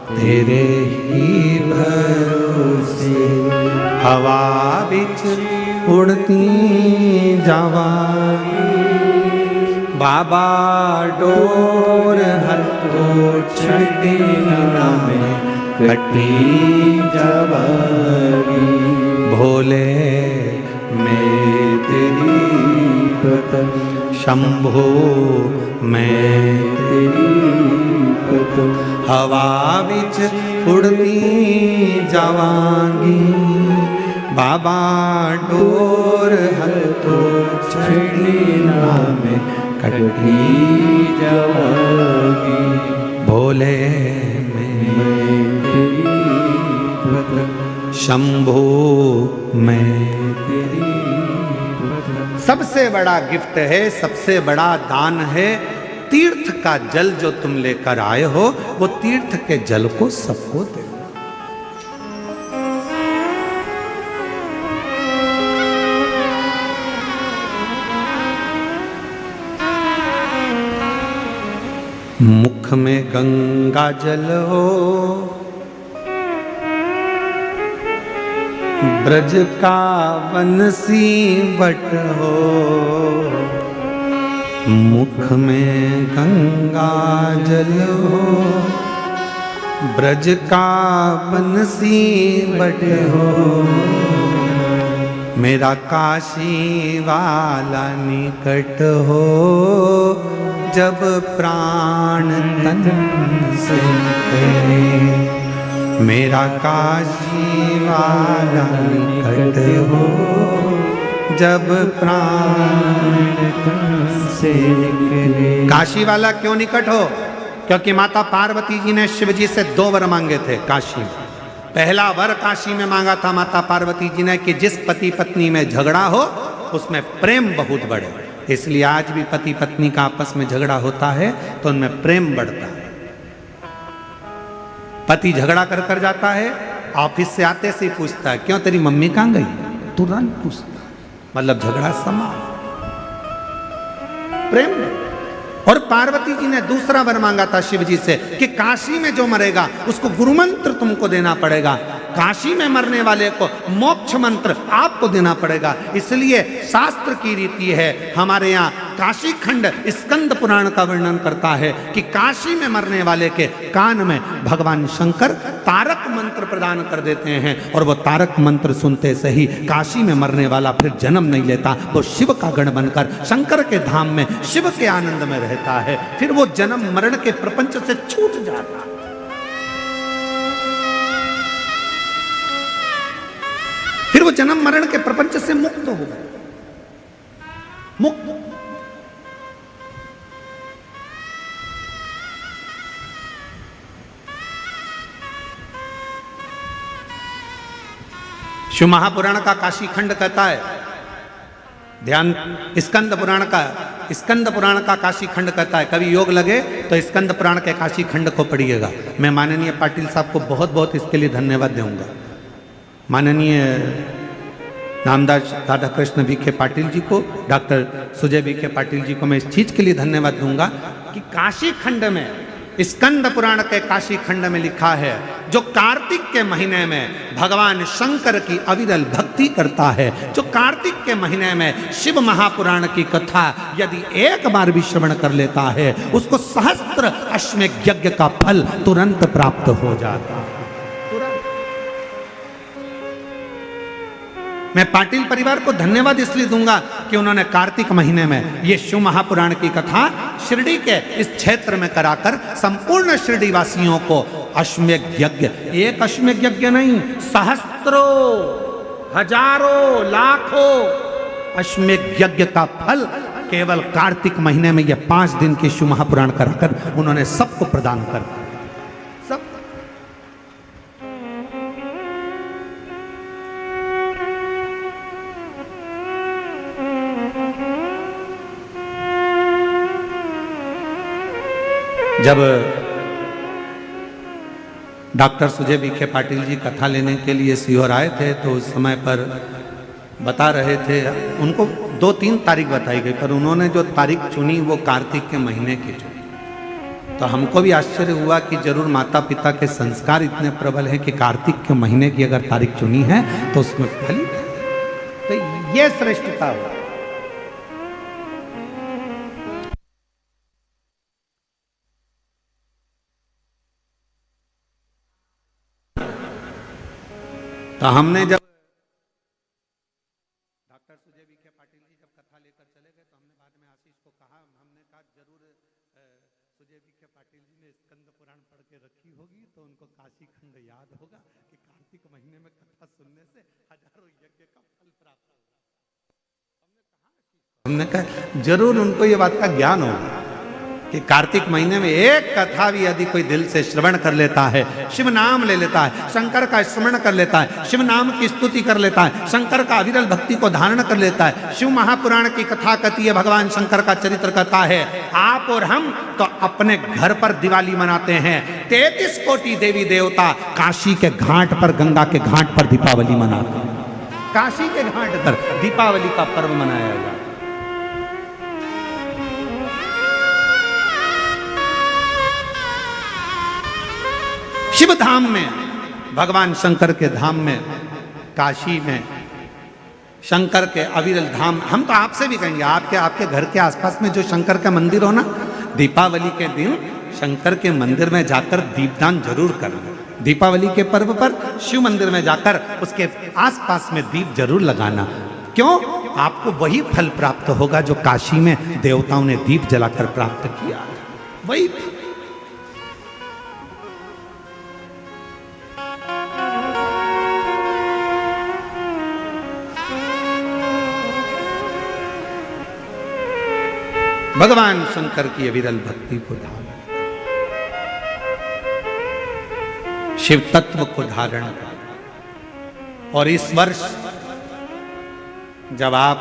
तेरे ही भरोसे हवा बिच उड़ती जावांगी बाबा, डोर हथो छड़ी ना में कटी जावांगी। भोले मैं तेरी पतन, शंभो मैं तेरी पतन, हवा बिच उड़ती जावांगी बाबा, डोर हथो छड़ी ना में कटी जावांगी। भोले मैं तेरी पतन, शंभो मैं तेरी पतन। सबसे बड़ा गिफ्ट है, सबसे बड़ा दान है तीर्थ का जल जो तुम लेकर आए हो, वो तीर्थ के जल को सबको दे। मुख में गंगा जल हो, ब्रज का बंसी बट हो, मुख में गंगा जल हो, ब्रज का बंसी बट हो, मेरा काशी वाला निकट हो, जब प्राण तन से निकले, मेरा काशी वाला निकट हो, जब प्राण तन से निकले। काशी वाला क्यों निकट हो? क्योंकि माता पार्वती जी ने शिव जी से 2 वर मांगे थे काशी में। पहला वर काशी में मांगा था माता पार्वती जी ने कि जिस पति पत्नी में झगड़ा हो उसमें प्रेम बहुत बढ़े। इसलिए आज भी पति पत्नी का आपस में झगड़ा होता है तो उनमें प्रेम बढ़ता है। पति झगड़ा कर कर जाता है, ऑफिस से आते से ही पूछता है क्यों तेरी मम्मी कहाँ गई, तुरंत पूछता, मतलब झगड़ा समाप्त, प्रेम। और पार्वती जी ने दूसरा वर मांगा था शिव जी से कि काशी में जो मरेगा उसको गुरु मंत्र तुमको देना पड़ेगा, काशी में मरने वाले को मोक्ष मंत्र आपको देना पड़ेगा। इसलिए शास्त्र की रीति है, हमारे यहाँ काशी खंड स्कंद पुराण का वर्णन करता है कि काशी में मरने वाले के कान में भगवान शंकर तारक मंत्र प्रदान कर देते हैं, और वो तारक मंत्र सुनते से ही काशी में मरने वाला फिर जन्म नहीं लेता, वो शिव का गण बनकर शंकर के धाम में शिव के आनंद में रहता है, फिर वो जन्म मरण के प्रपंच से छूट जाता है। फिर वो जन्म मरण के प्रपंच से मुक्त हो गए, मुक्त। शिव महापुराण का काशी खंड कहता है, ध्यान, स्कंद पुराण का काशी खंड कहता है, कभी योग लगे तो स्कंद पुराण के काशी खंड को पढ़िएगा। मैं माननीय पाटिल साहब को बहुत बहुत इसके लिए धन्यवाद दूंगा। माननीय नामदास राधा कृष्ण विखे पाटिल जी को, डॉक्टर सुजय विखे पाटिल जी को मैं इस चीज के लिए धन्यवाद दूंगा कि काशी खंड में, स्कंद पुराण के काशी खंड में लिखा है, जो कार्तिक के महीने में भगवान शंकर की अविरल भक्ति करता है, जो कार्तिक के महीने में शिव महापुराण की कथा यदि एक बार भी श्रवण कर लेता है, उसको सहस्त्र अश्वमेध यज्ञ का फल तुरंत प्राप्त हो जाता है। मैं पाटिल परिवार को धन्यवाद इसलिए दूंगा कि उन्होंने कार्तिक महीने में ये शिव महापुराण की कथा शिरडी के इस क्षेत्र में कराकर संपूर्ण शिरडी वासियों को अश्वमेध यज्ञ, एक अश्वमेध यज्ञ नहीं, सहस्त्रों, हजारों, लाखों अश्वमेध यज्ञ का फल केवल कार्तिक महीने में ये 5 दिन के शिव महापुराण कराकर उन्होंने सबको प्रदान कर दिया। सब जब डॉक्टर सुजय विखे पाटिल जी कथा लेने के लिए सीहोर आए थे तो उस समय पर बता रहे थे, उनको 2-3 तारीख बताई गई, पर उन्होंने जो तारीख चुनी वो कार्तिक के महीने की चुनी। तो हमको भी आश्चर्य हुआ कि जरूर माता पिता के संस्कार इतने प्रबल हैं कि कार्तिक के महीने की अगर तारीख चुनी है तो उसमें फल, तो ये श्रेष्ठता हुआ। तो हमने जब डॉक्टर सुजय विखे पाटिल जी जब कथा लेकर चले गए तो हमने बाद में आशीष को कहा, हमने कहा जरूर सुजय विखे पाटिल जी ने स्कंद पुराण पढ़ के रखी होगी तो उनको काशी खंड याद होगा कि कार्तिक महीने में कथा सुनने से हजारों यज्ञ का फल प्राप्त होगा। हमने कहा जरूर उनको ये बात का ज्ञान होगा कि कार्तिक महीने में एक कथा भी यदि कोई दिल से श्रवण कर लेता है, शिव नाम ले लेता है, शंकर का स्मरण कर लेता है, शिव नाम की स्तुति कर लेता है, शंकर का अविरल भक्ति को धारण कर लेता है। शिव महापुराण की कथा कहती है, भगवान शंकर का चरित्र कहता है। आप और हम तो अपने घर पर दिवाली मनाते हैं, 33 कोटि देवी देवता काशी के घाट पर, गंगा के घाट पर दीपावली मनाते हैं। काशी के घाट पर दीपावली का पर्व मनाया जाता है। शिव धाम में, भगवान शंकर के धाम में, काशी में, शंकर के अविरल धाम, हम तो आपसे भी कहेंगे आपके घर के आसपास में जो शंकर का मंदिर हो ना, दीपावली के दिन शंकर के मंदिर में जाकर दीपदान जरूर करना। दीपावली के पर्व पर शिव मंदिर में जाकर उसके आसपास में दीप जरूर लगाना। क्यों? आपको वही फल प्राप्त होगा जो काशी में देवताओं ने दीप जलाकर प्राप्त किया, वही। भगवान शंकर की अविरल भक्ति को धारण, शिव तत्व को धारण कर। और इस वर्ष जब आप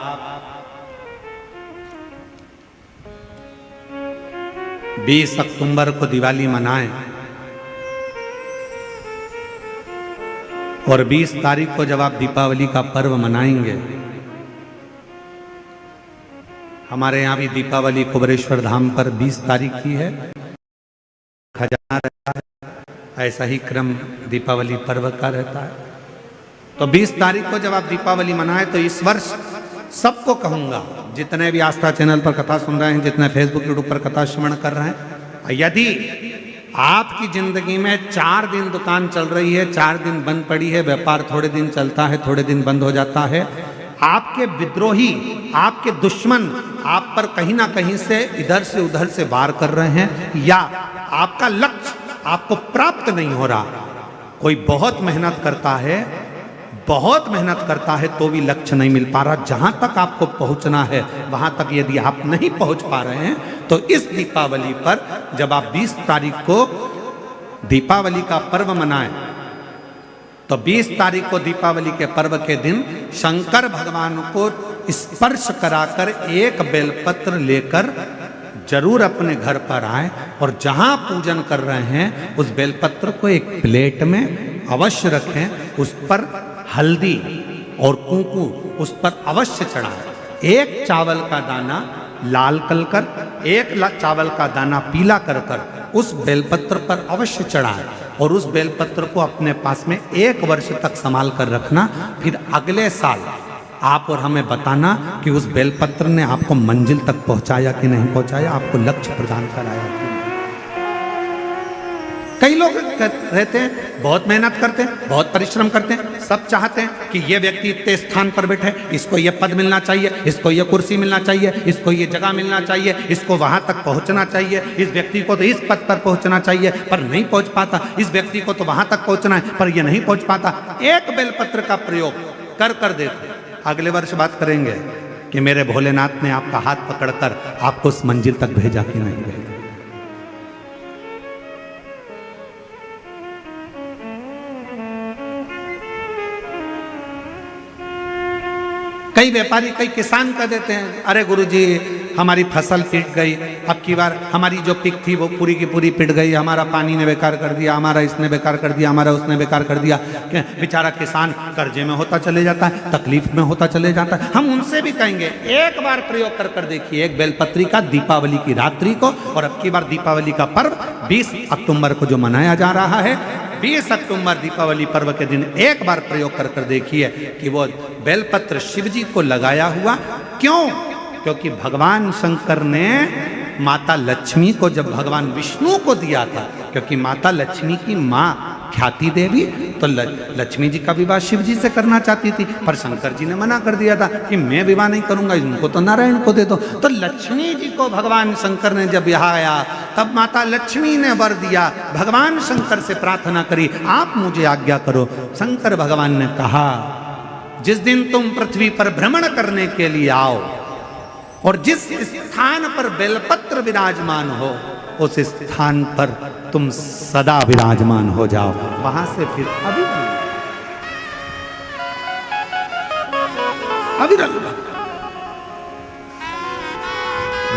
बीस अक्टूबर को दिवाली मनाएं और 20 तारीख को जब आप दीपावली का पर्व मनाएंगे, हमारे यहाँ भी दीपावली कुबरेश्वर धाम पर 20 तारीख की है, खजाना रहता है, ऐसा ही क्रम दीपावली पर्व का रहता है। तो 20 तारीख को जब आप दीपावली मनाएं तो इस वर्ष सबको कहूंगा, जितने भी आस्था चैनल पर कथा सुन रहे हैं, जितने फेसबुक यूट्यूब पर कथा श्रवण कर रहे हैं, यदि आपकी जिंदगी में 4 दिन दुकान चल रही है, 4 दिन बंद पड़ी है, व्यापार थोड़े दिन चलता है, थोड़े दिन बंद हो जाता है, आपके विद्रोही, आपके दुश्मन आप पर कहीं ना कहीं से इधर से उधर से वार कर रहे हैं, या आपका लक्ष्य आपको प्राप्त नहीं हो रहा, कोई बहुत मेहनत करता है तो भी लक्ष्य नहीं मिल पा रहा, जहां तक आपको पहुंचना है वहां तक यदि आप नहीं पहुंच पा रहे हैं, तो इस दीपावली पर जब आप 20 तारीख को दीपावली का पर्व मनाएं, तो 20 तारीख को दीपावली के पर्व के दिन शंकर भगवान को स्पर्श कराकर एक बेलपत्र लेकर जरूर अपने घर पर आए, और जहां पूजन कर रहे हैं उस बेलपत्र को एक प्लेट में अवश्य रखें, उस पर हल्दी और कुंकू उस पर अवश्य चढ़ाएं। एक चावल का दाना लाल कर, एक चावल का दाना पीला कर उस बेलपत्र पर अवश्य चढ़ाएं, और उस बेलपत्र को अपने पास में 1 वर्ष तक संभाल कर रखना। फिर अगले साल आप और हमें बताना कि उस बेलपत्र ने आपको मंजिल तक पहुंचाया कि नहीं पहुंचाया, आपको लक्ष्य प्रदान कराया कि नहीं। कई लोग रहते हैं, बहुत मेहनत करते हैं, बहुत परिश्रम करते हैं, सब चाहते हैं कि ये व्यक्ति इतने स्थान पर बैठे, इसको ये पद मिलना चाहिए, इसको ये कुर्सी मिलना चाहिए, इसको ये जगह मिलना चाहिए, इसको वहां तक पहुंचना चाहिए, इस व्यक्ति को तो इस पद पर पहुंचना चाहिए पर नहीं पहुंच पाता, इस व्यक्ति को तो वहां तक पहुंचना है पर ये नहीं पहुंच पाता। एक बेलपत्र का प्रयोग कर देते, अगले वर्ष बात करेंगे कि मेरे भोलेनाथ ने आपका हाथ पकड़कर आपको उस मंजिल तक भेजा कि नहीं भेजा। कई व्यापारी, कई किसान कह देते हैं, अरे गुरुजी हमारी फसल पिट गई, अब की बार हमारी जो पिक थी वो पूरी की पूरी पिट गई, हमारा पानी ने बेकार कर दिया, हमारा इसने बेकार कर दिया, हमारा उसने बेकार कर दिया। बेचारा किसान कर्जे में होता चले जाता है, तकलीफ में होता चले जाता है। हम उनसे भी कहेंगे एक बार प्रयोग कर कर देखिए, एक बेलपत्री का दीपावली की रात्रि को, और अब की बार दीपावली का पर्व 20 अक्टूबर को जो मनाया जा रहा है, 20 अक्टूबर दीपावली पर्व के दिन एक बार प्रयोग कर कर देखिए कि वो बेलपत्र शिव जी को लगाया हुआ। क्यों? क्योंकि भगवान शंकर ने माता लक्ष्मी को जब भगवान विष्णु को दिया था, क्योंकि माता लक्ष्मी की माँ ख्याति देवी तो लक्ष्मी जी का विवाह शिव जी से करना चाहती थी, पर शंकर जी ने मना कर दिया था कि मैं विवाह नहीं करूंगा, इनको तो नारायण को दे दो। तो लक्ष्मी जी को भगवान शंकर ने जब यहाँ आया, तब माता लक्ष्मी ने वर दिया, भगवान शंकर से प्रार्थना करी, आप मुझे आज्ञा करो। शंकर भगवान ने कहा, जिस दिन तुम पृथ्वी पर भ्रमण करने के लिए आओ और जिस स्थान पर बेलपत्र विराजमान हो, उस स्थान पर तुम सदा विराजमान हो जाओ। वहां से फिर अविरल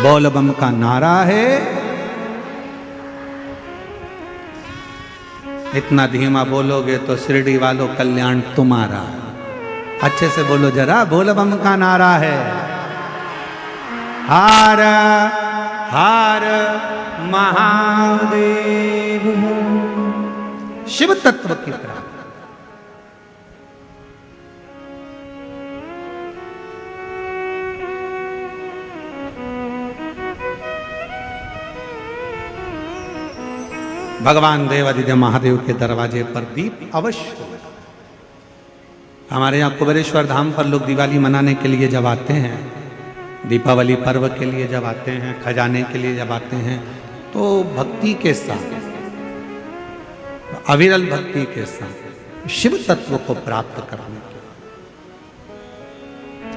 बोल बम का नारा है। इतना धीमा बोलोगे तो शिरडी वालों कल्याण तुम्हारा। अच्छे से बोलो जरा, बोल बम का नारा है। हर हर महादेव। शिव तत्व की प्राप्ति। भगवान देवादिदेव महादेव के दरवाजे पर दीप अवश्य। हमारे यहाँ कुबेरेश्वर धाम पर लोग दिवाली मनाने के लिए जब आते हैं, दीपावली पर्व के लिए जब आते हैं, खजाने के लिए जब आते हैं, तो भक्ति के साथ, अविरल भक्ति के साथ शिव तत्व को प्राप्त करने के,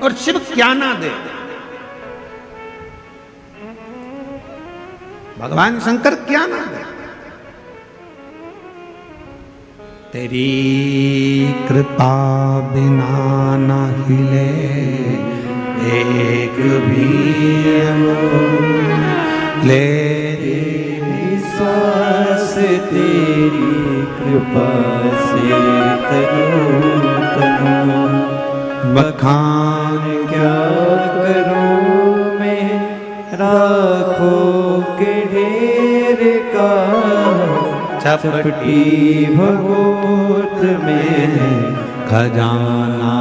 और शिव क्या ना दे, भगवान शंकर क्या ना दे। तेरी कृपा बिना न हिले एक भी ले, विश्वास तेरी कृपा से तनो तनो। बखान क्या करूं मैं राखों के ढेर का, चपटी भगोत में खजाना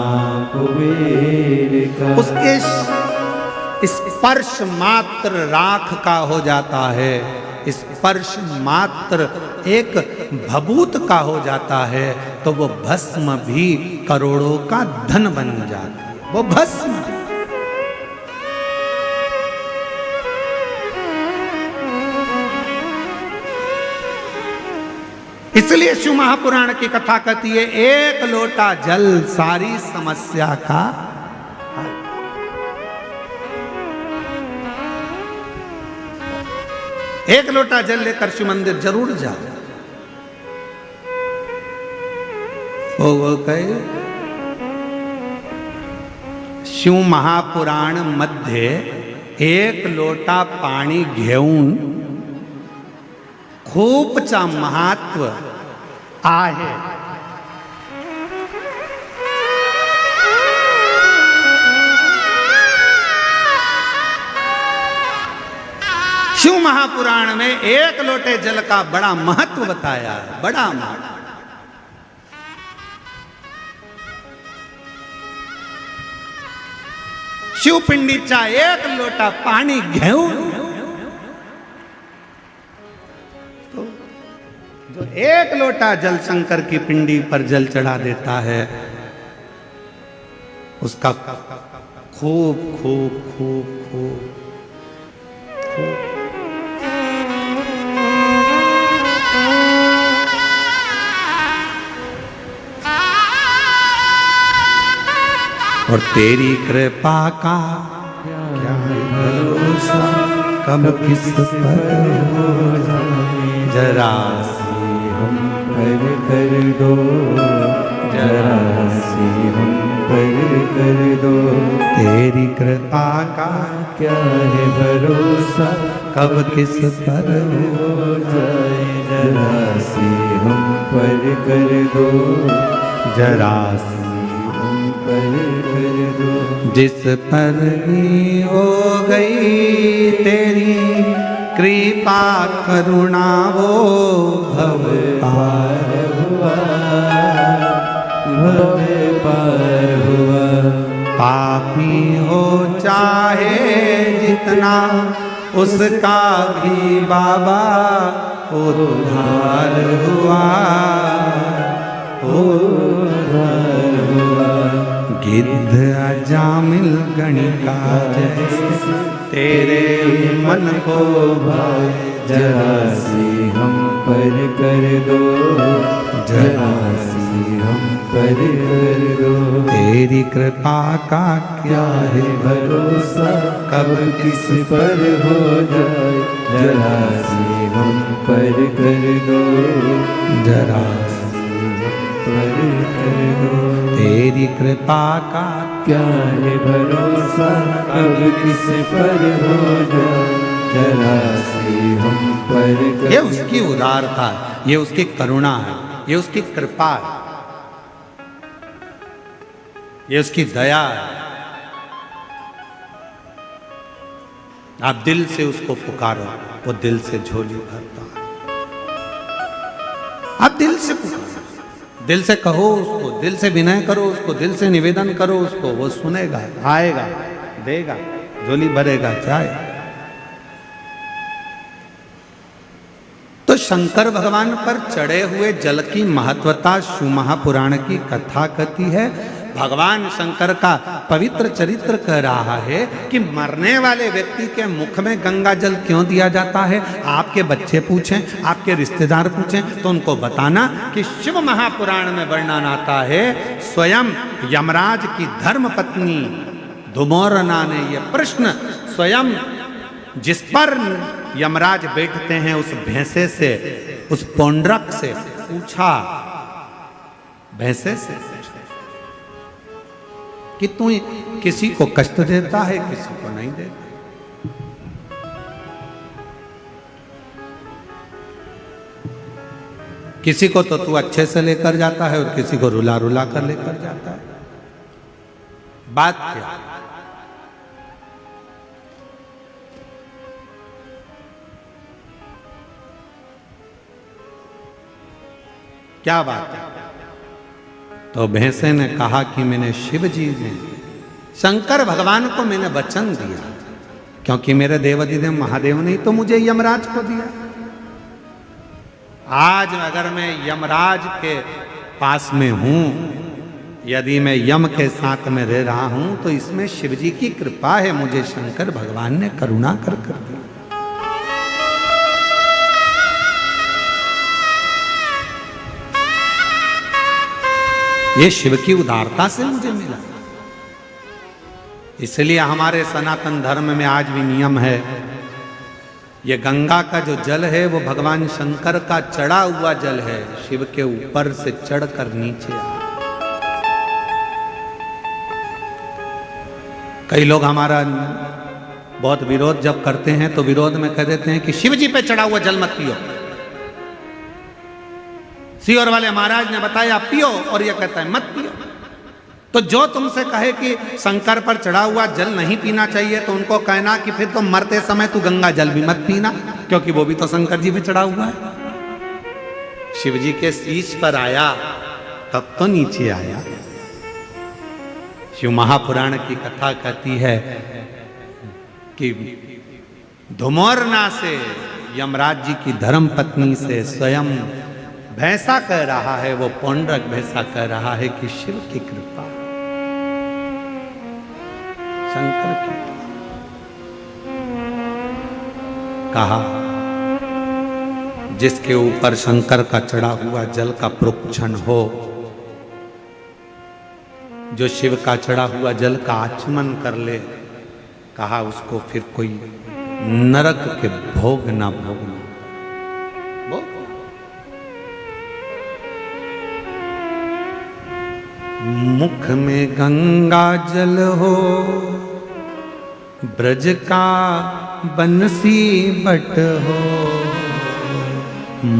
कुबेर का। उसके स्पर्श मात्र राख का हो जाता है, स्पर्श मात्र एक भभूत का हो जाता है, तो वो भस्म भी करोड़ों का धन बन जाती है। वो भस्म इसलिए शिव महापुराण की कथा कहती है, एक लोटा जल सारी समस्या का हल। एक लोटा जल लेकर शिव मंदिर जरूर जाओ। वो कहे शिव महापुराण मध्ये एक लोटा पाणी घेऊन खूपचा महत्व आहे। शिव महापुराण में एक लोटे जल का बड़ा महत्व बताया है, बड़ा महत्व। शिव पिंडीचा एक लोटा पाणी घेऊन, जो एक लोटा जल शंकर की पिंडी पर जल चढ़ा देता है, उसका खूब खूब खूब खूब खूब और तेरी कृपा का क्या है भरोसा, कब किस पर हो जाए, जरा सी हम पर कर दो, जरा सी हम पर कर दो। तेरी कृपा का क्या है भरोसा, कब किस पर हो जाए, जरा सी हम पर कर दो, जरा सी हम पर कर दो। जिस पर भी हो गई तेरी कृपा करुणा वो भव पार हुआ, भव पार हुआ। पापी हो चाहे जितना उसका भी बाबा उद्धार हुआ, उद्धार हुआ। गिद्ध अजामिल गणिका जैसे तेरे मन को भाए, जरा सी हम पर कर दो, जरा सी हम पर कर दो। तेरी कृपा का क्या है भरोसा, कब किस पर हो जाए, जरा सी हम पर कर दो, जरा पर कर दो। तेरी कृपा का क्या है भरोसा, कब किस पर हो जाए, जरा सी हम पर कर। ये उसकी उदारता है, ये उसकी करुणा है, ये उसकी कृपा है, ये उसकी दया है। आप दिल से उसको पुकारो, वो दिल से झोली भरता है। आप दिल से पुकारो, दिल से कहो उसको, दिल से विनय करो उसको, दिल से निवेदन करो उसको, वो सुनेगा, आएगा, देगा, झोली भरेगा, जाएगा। तो शंकर भगवान पर चढ़े हुए जल की महत्वता शिव महापुराण की कथा कहती है। भगवान शंकर का पवित्र चरित्र कह रहा है कि मरने वाले व्यक्ति के मुख में गंगा जल क्यों दिया जाता है। आपके बच्चे पूछें, आपके रिश्तेदार पूछें तो उनको बताना कि शिव महापुराण में वर्णन आता है, स्वयं यमराज की धर्म पत्नी धुमोरना ने यह प्रश्न स्वयं जिस पर यमराज बैठते हैं उस भैंसे से, उस पौंड्रक से पूछा, भैंसे से कि तू किसी को कष्ट देता है, किसी को नहीं देता। किसी को तो तू अच्छे से लेकर जाता है और किसी को रुला रुला कर लेकर जाता है। बात क्या? क्या बात है? तो भैंसे ने कहा कि मैंने शिव जी ने, शंकर भगवान को मैंने वचन दिया, क्योंकि मेरे देवाधिदेव महादेव ने तो मुझे यमराज को दिया। आज अगर मैं यमराज के पास में हूं, यदि मैं यम के साथ में रह रहा हूं, तो इसमें शिव जी की कृपा है, मुझे शंकर भगवान ने करुणा कर दिया। ये शिव की उदारता से मुझे मिला। इसलिए हमारे सनातन धर्म में आज भी नियम है, ये गंगा का जो जल है वो भगवान शंकर का चढ़ा हुआ जल है, शिव के ऊपर से चढ़कर नीचे आ। कई लोग हमारा बहुत विरोध जब करते हैं तो विरोध में कह देते हैं कि शिव जी पे चढ़ा हुआ जल मत पियो। सियोर वाले महाराज ने बताया पियो, और यह कहता है मत पियो। तो जो तुमसे कहे कि शंकर पर चढ़ा हुआ जल नहीं पीना चाहिए, तो उनको कहना कि फिर तो मरते समय तू गंगा जल भी मत पीना, क्योंकि वो भी तो शंकर जी पे चढ़ा हुआ है। शिव जी के शीश पर आया तब तो नीचे आया। शिव महापुराण की कथा कहती है कि धुमोरना से, यमराज जी की धर्म पत्नी से स्वयं भैंसा कह रहा है, वो पौंड्रक भैंसा कह रहा है कि शिव की कृपा, शंकर की। कहा जिसके ऊपर शंकर का चढ़ा हुआ जल का प्रोक्षण हो, जो शिव का चढ़ा हुआ जल का आचमन कर ले, कहा उसको फिर कोई नरक के भोग ना भोगना। मुख में गंगा जल हो, ब्रज का बंसी बट हो।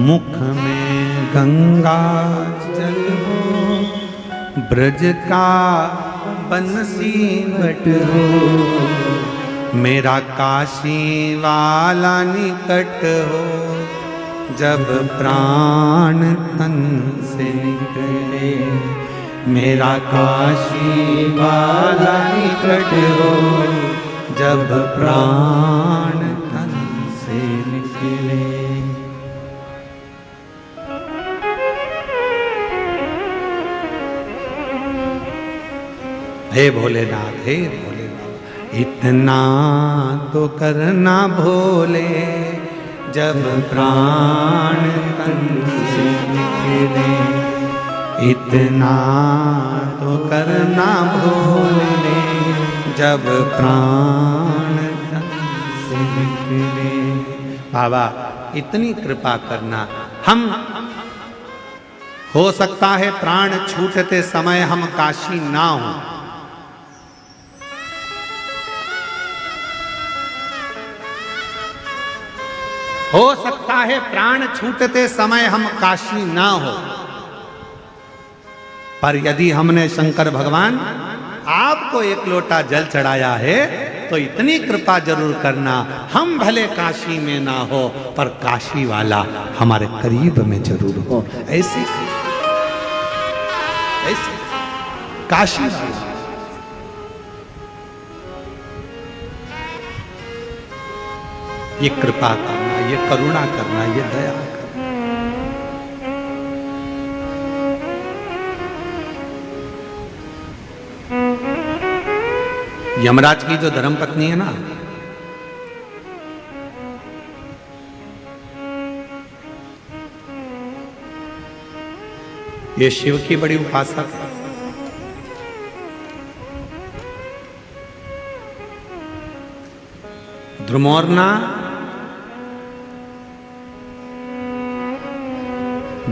मुख में गंगा जल हो, ब्रज का बंसी बट हो। मेरा काशी वाला निकट हो, जब प्राण तन से निकले। मेरा काशी वाला निकट हो, जब प्राण तन से निकले। हे भोलेनाथ, हे भोलेनाथ, इतना तो करना भोले, जब प्राण तन से निकले। इतना तो करना भोले, जब प्राण तन से निकले। बाबा इतनी कृपा करना। हम हो सकता है प्राण छूटते समय हम काशी ना हो सकता है प्राण छूटते समय हम काशी ना हो, पर यदि हमने शंकर भगवान आपको एक लोटा जल चढ़ाया है तो इतनी कृपा जरूर करना, हम भले काशी में ना हो पर काशी वाला हमारे करीब में जरूर हो। ऐसे ऐसे काशी वाला। ये कृपा करना, ये करुणा करना, ये दया करना। यमराज की जो धर्मपत्नी है ना, ये शिव की बड़ी उपासक है। ध्रुमोर्ना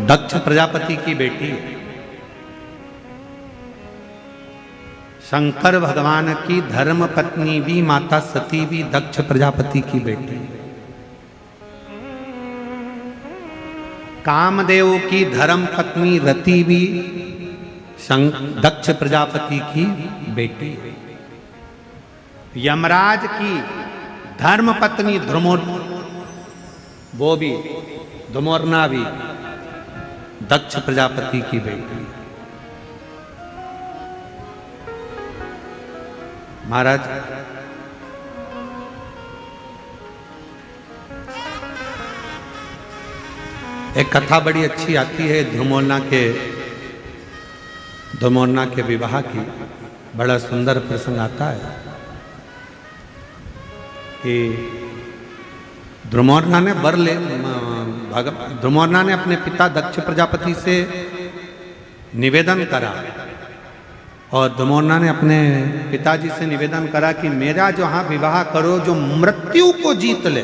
दक्ष प्रजापति की बेटी है। शंकर भगवान की धर्म पत्नी भी माता सती भी दक्ष प्रजापति की बेटी है। कामदेव की धर्म पत्नी रति भी दक्ष प्रजापति की बेटी है। यमराज की धर्म पत्नी वो भी ध्रुमोर्ना भी दक्ष प्रजापति की बेटी है। महाराज एक कथा बड़ी अच्छी आती है ध्रुमोर्ना के विवाह की। बड़ा सुंदर प्रसंग आता है कि ध्रुमोर्ना ने ध्रुमोर्ना ने अपने पिता दक्ष प्रजापति से निवेदन करा और ध्रुमोर्ना ने अपने पिताजी से निवेदन करा कि मेरा जो हाँ विवाह करो जो मृत्यु को जीत ले,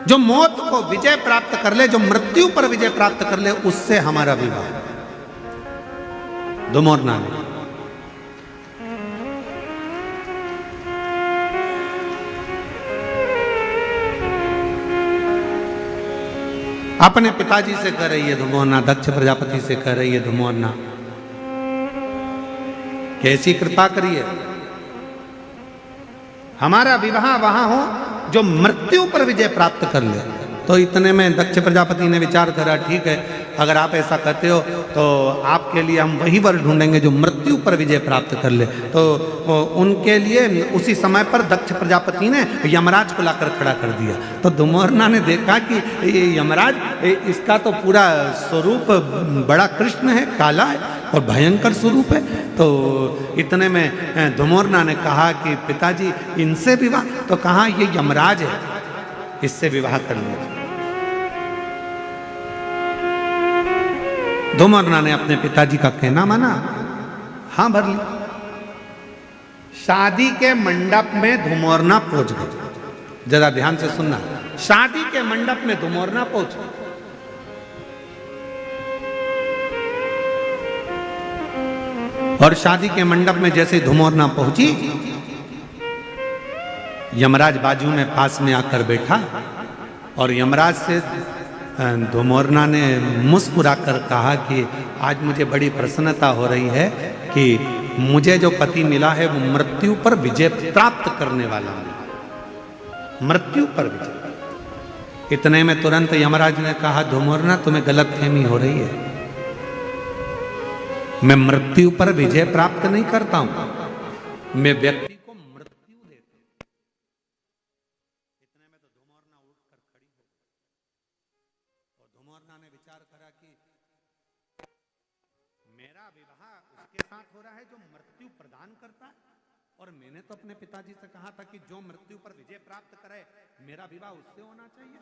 जो मौत को विजय प्राप्त कर ले, जो मृत्यु पर विजय प्राप्त कर ले, उससे हमारा विवाह। ध्रुमोर्ना ने अपने पिताजी से कह रही है ध्रुमोर्ना, दक्ष प्रजापति से कह रही है ध्रुमोर्ना, कैसी कृपा करिए हमारा विवाह वहां हो जो मृत्यु पर विजय प्राप्त कर ले। तो इतने में दक्ष प्रजापति ने विचार करा, ठीक है अगर आप ऐसा कहते हो तो आपके लिए हम वही वर ढूंढेंगे जो मृत्यु पर विजय प्राप्त कर ले। तो उनके लिए उसी समय पर दक्ष प्रजापति ने यमराज को लाकर खड़ा कर दिया। तो ध्रुमोर्ना ने देखा कि यमराज इसका तो पूरा स्वरूप बड़ा कृष्ण है, काला है और भयंकर स्वरूप है। तो इतने में ध्रुमोर्ना ने कहा कि पिताजी इनसे विवाह, तो कहा ये यमराज है, इससे विवाह कर लीजिए। धुमरना ने अपने पिताजी का कहना माना, हां भर ली। शादी के मंडप में धुमरना पहुंच गए। जरा ध्यान से सुनना, शादी के मंडप में धुमरना पहुंच गए। और शादी के मंडप में जैसे धुमरना पहुंची, यमराज बाजू में पास में आकर बैठा और यमराज से धुमरना ने मुस्कुराकर कहा कि आज मुझे बड़ी प्रसन्नता हो रही है कि मुझे जो पति मिला है वो मृत्यु पर विजय प्राप्त करने वाला है। मृत्यु पर विजय। इतने में तुरंत यमराज ने कहा, धुमरना तुम्हें गलतफहमी हो रही है, मैं मृत्यु पर विजय प्राप्त नहीं करता हूं, मैं व्यक्ति को मृत्यु देता हूं। इतने में तो धुमरना उठकर खड़ी हो और धुमरना ने विचार करा कि मेरा विवाह उसके साथ हो रहा है जो मृत्यु प्रदान करता है, और मैंने तो अपने पिताजी से कहा था कि जो मृत्यु पर विजय प्राप्त करे मेरा विवाह उससे होना चाहिए।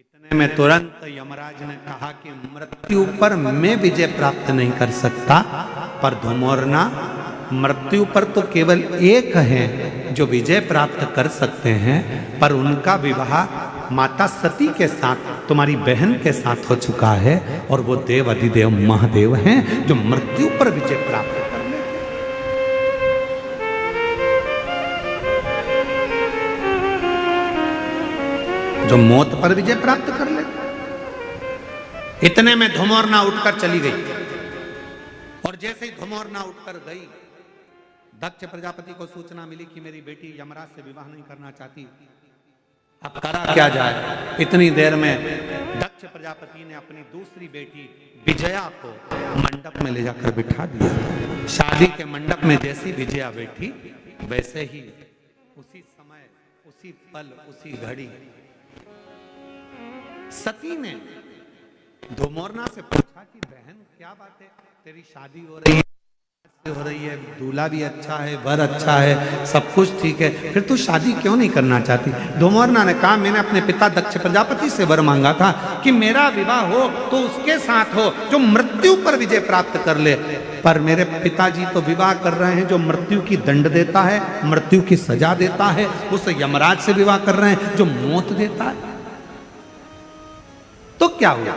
इतने में तुरंत यमराज ने कहा कि मृत्यु पर मैं विजय प्राप्त नहीं कर सकता, पर धुमरना मृत्यु पर तो केवल एक है जो विजय प्राप्त कर सकते हैं, पर उनका विवाह माता सती के साथ, तुम्हारी बहन के साथ हो चुका है, और वो देव अधिदेव महादेव हैं जो मृत्यु पर विजय प्राप्त कर लेते। जो मौत पर विजय प्राप्त कर ले। इतने में धुमरना उठकर चली गई, और जैसे ही धुमरना उठकर गई, दक्ष प्रजापति को सूचना मिली कि मेरी बेटी यमराज से विवाह नहीं करना चाहती, अब करा क्या जाए। इतनी देर में दक्ष प्रजापति ने अपनी दूसरी बेटी विजया को मंडप में ले जाकर बिठा दिया। शादी के मंडप में जैसी विजया बैठी, वैसे ही उसी समय, उसी पल, उसी घड़ी सती ने धुमरना से पूछा कि बहन क्या बात है, तेरी शादी हो रही है, दूल्हा भी अच्छा है, वर अच्छा है, सब कुछ ठीक है, फिर तू शादी क्यों नहीं करना चाहती। धुमरना ने कहा, मैंने अपने पिता दक्ष प्रजापति से वर मांगा था कि मेरा विवाह हो तो उसके साथ हो जो मृत्यु पर विजय प्राप्त कर ले, पर मेरे पिताजी तो विवाह कर रहे हैं जो मृत्यु की दंड देता है, मृत्यु की सजा देता है, उस यमराज से विवाह कर रहे हैं जो मौत देता है। तो क्या हुआ?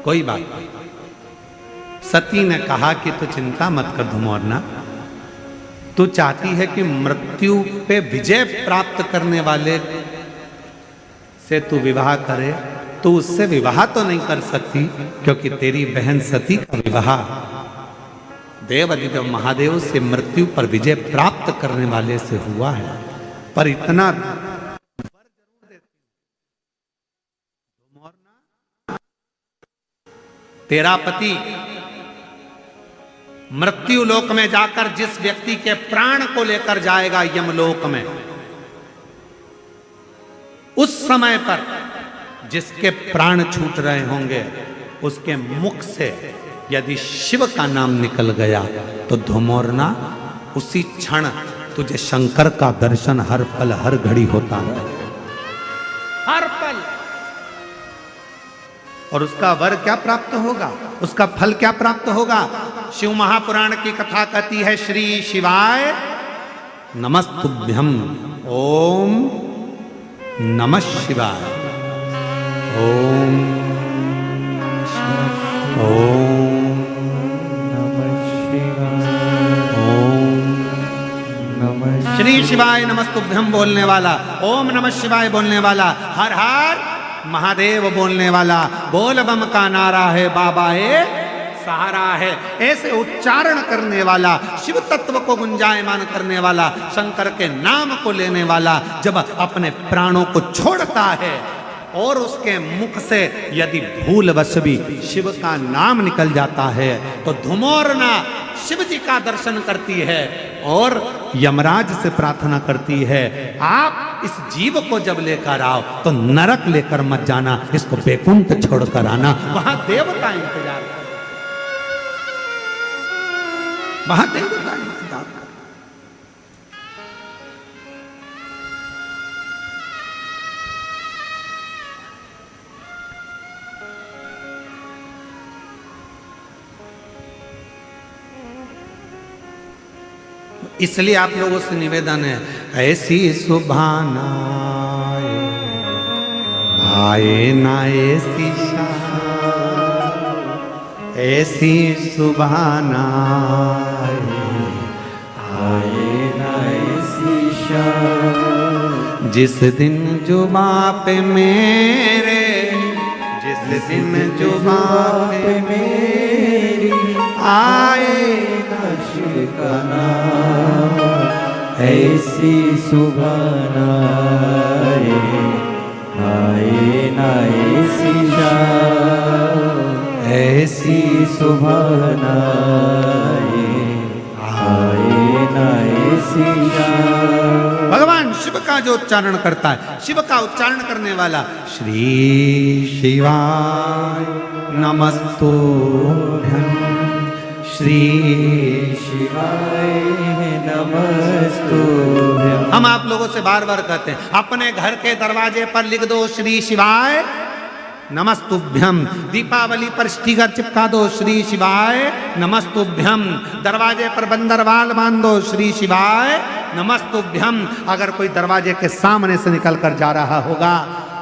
कोई बात नहीं। सती ने कहा कि तू चिंता मत कर धुमरना, तू चाहती है कि मृत्यु पे विजय प्राप्त करने वाले से तू विवाह करे, तू उससे विवाह तो नहीं कर सकती, क्योंकि तेरी बहन सती का विवाह देव अधिदेव महादेव से मृत्यु पर विजय प्राप्त करने वाले से हुआ है। पर इतना तेरा पति मृत्यु लोक में जाकर जिस व्यक्ति के प्राण को लेकर जाएगा यमलोक में, उस समय पर जिसके प्राण छूट रहे होंगे, उसके मुख से यदि शिव का नाम निकल गया तो धुमरना उसी क्षण तुझे शंकर का दर्शन हर पल हर घड़ी होता है, हर पल। और उसका वर क्या प्राप्त होगा, उसका फल क्या प्राप्त होगा? शिव महापुराण की कथा कहती है, श्री शिवाय नमस्तुभ्यम, ओम नमः शिवाय, ओम ओम नमः शिवाय, ओम नमः श्री शिवाय नमस्तुभ्यम बोलने वाला, ओम नमः शिवाय बोलने वाला, हर हर महादेव बोलने वाला, बोल बम का नारा है, बाबा ए सहारा है, ऐसे उच्चारण करने वाला, शिव तत्व को गुंजायमान करने वाला, शंकर के नाम को लेने वाला जब अपने प्राणों को छोड़ता है और उसके मुख से यदि भूलवश भी शिव का नाम निकल जाता है तो धुमरना शिव जी का दर्शन करती है और यमराज से प्रार्थना करती है, आप इस जीव को जब लेकर आओ तो नरक लेकर मत जाना, इसको बैकुंठ छोड़कर आना, वहां देवता इंतजार कर, वहां देवता इंतजार कर। इसलिए आप लोगों से निवेदन है, ऐसी सुभाना आए ना ऐसी शाम, ऐसी सुभाना आए ना ऐसी शाम, जिस दिन जुबां पे मेरे, जिस दिन जुबां पे मेरी आए का नाम, ऐसी सुभान आए ना ऐसी शाम, ऐसी सुभान आए ना ऐसी शाम। भगवान शिव का जो उच्चारण करता है, शिव का उच्चारण करने वाला, श्री शिवाय नमस्तुभ्यं, श्री शिवाय नमस्तुभ्यं। हम आप लोगों से बार बार कहते हैं, अपने घर के दरवाजे पर लिख दो श्री शिवाय नमस्तुभ्यम, दीपावली पर स्टिकर चिपका दो श्री शिवाय नमस्तुभ्यम, दरवाजे पर बंदरवाल बांध दो श्री शिवाय नमस्तुभ्यम। अगर कोई दरवाजे के सामने से निकल कर जा रहा होगा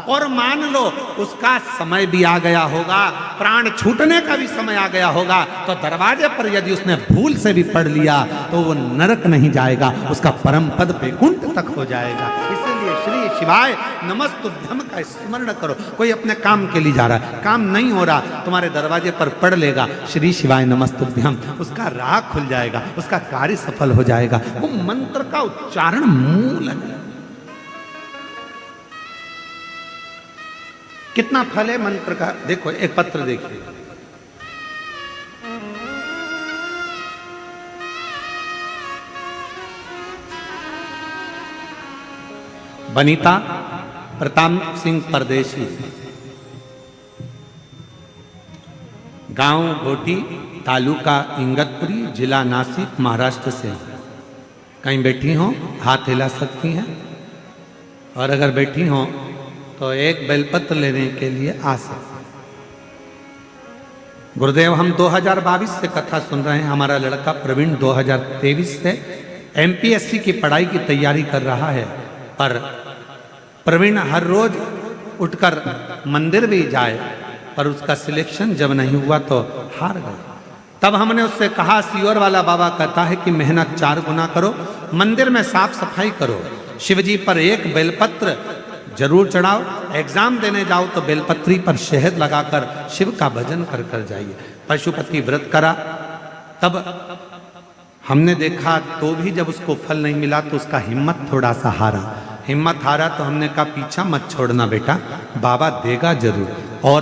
और मान लो उसका समय भी आ गया होगा, प्राण छूटने का भी समय आ गया होगा, तो दरवाजे पर यदि उसने भूल से भी पढ़ लिया तो वो नरक नहीं जाएगा, उसका परम पद वैकुंठ तक हो जाएगा। इसलिए श्री शिवाय नमस्तुभ्यम का स्मरण करो। कोई अपने काम के लिए जा रहा है, काम नहीं हो रहा, तुम्हारे दरवाजे पर पढ़ लेगा श्री शिवाय नमस्तुभ्यम, उसका राह खुल जाएगा, उसका कार्य सफल हो जाएगा। वो मंत्र का उच्चारण मूल है। कितना फल है मंत्र का, देखो एक पत्र देखिए, बनीता प्रताप सिंह परदेशी, गांव घोटी, तालुका इंगतपुरी, जिला नासिक, महाराष्ट्र से। कहीं बैठी हो हाथ हिला सकती हैं, और अगर बैठी हो तो एक बेलपत्र लेने के लिए आ सकते। गुरुदेव हम 2022 से कथा सुन रहे हैं, हमारा लड़का प्रवीण 2023 से एमपीएससी की पढ़ाई की तैयारी कर रहा है, पर प्रवीण हर रोज उठकर मंदिर भी जाए, पर उसका सिलेक्शन जब नहीं हुआ तो हार गए। तब हमने उससे कहा, सियोर वाला बाबा कहता है कि मेहनत 4 गुना करो, मंदिर में साफ सफाई करो, शिवजी पर एक बेलपत्र जरूर चढ़ाओ, एग्जाम देने जाओ तो बेलपत्री पर शहद लगाकर शिव का भजन कर कर जाइए। पशुपति व्रत करा, तब हमने देखा तो भी जब उसको फल नहीं मिला तो उसका हिम्मत थोड़ा सा हारा। हिम्मत हारा तो हमने कहा पीछा मत छोड़ना बेटा, बाबा देगा जरूर। और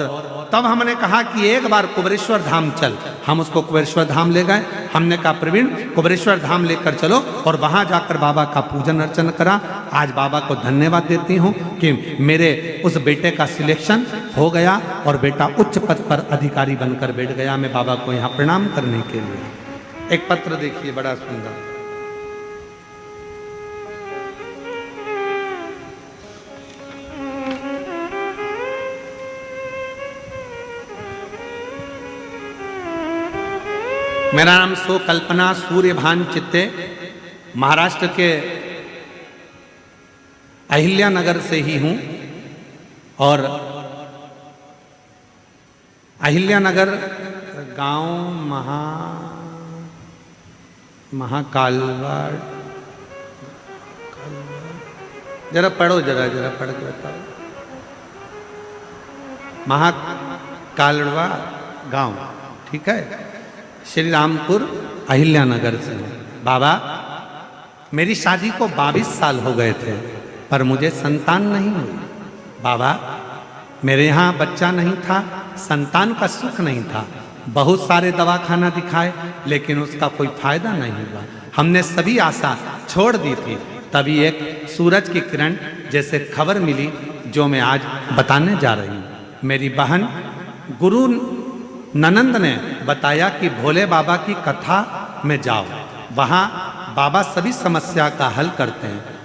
तब हमने कहा कि एक बार कुबेरेश्वर धाम चल। हम उसको कुबेरेश्वर धाम ले गए। हमने कहा प्रवीण कुबेरेश्वर धाम लेकर चलो, और वहां जाकर बाबा का पूजन अर्चन करा। आज बाबा को धन्यवाद देती हूँ कि मेरे उस बेटे का सिलेक्शन हो गया और बेटा उच्च पद पर अधिकारी बनकर बैठ गया। मैं बाबा को यहाँ प्रणाम करने के लिए। एक पत्र देखिए बड़ा सुंदर, मेरा नाम सो कल्पना सूर्यभान चित्ते, महाराष्ट्र के अहिल्या नगर से ही हूँ, और अहिल्या नगर गांव महाकालवाड़, जरा पढ़ो, जरा पढ़ के बताओ। महाकालवा गांव, ठीक है, श्री रामपुर अहिल्या नगर से। बाबा मेरी शादी को 22 साल हो गए थे, पर मुझे संतान नहीं हुई। बाबा मेरे यहाँ बच्चा नहीं था, संतान का सुख नहीं था। बहुत सारे दवाखाना दिखाए लेकिन उसका कोई फायदा नहीं हुआ। हमने सभी आशा छोड़ दी थी। तभी एक सूरज की किरण जैसे खबर मिली जो मैं आज बताने जा रही हूँ। मेरी बहन गुरु ननंद ने बताया कि भोले बाबा की कथा में जाओ, वहाँ बाबा सभी समस्या का हल करते हैं।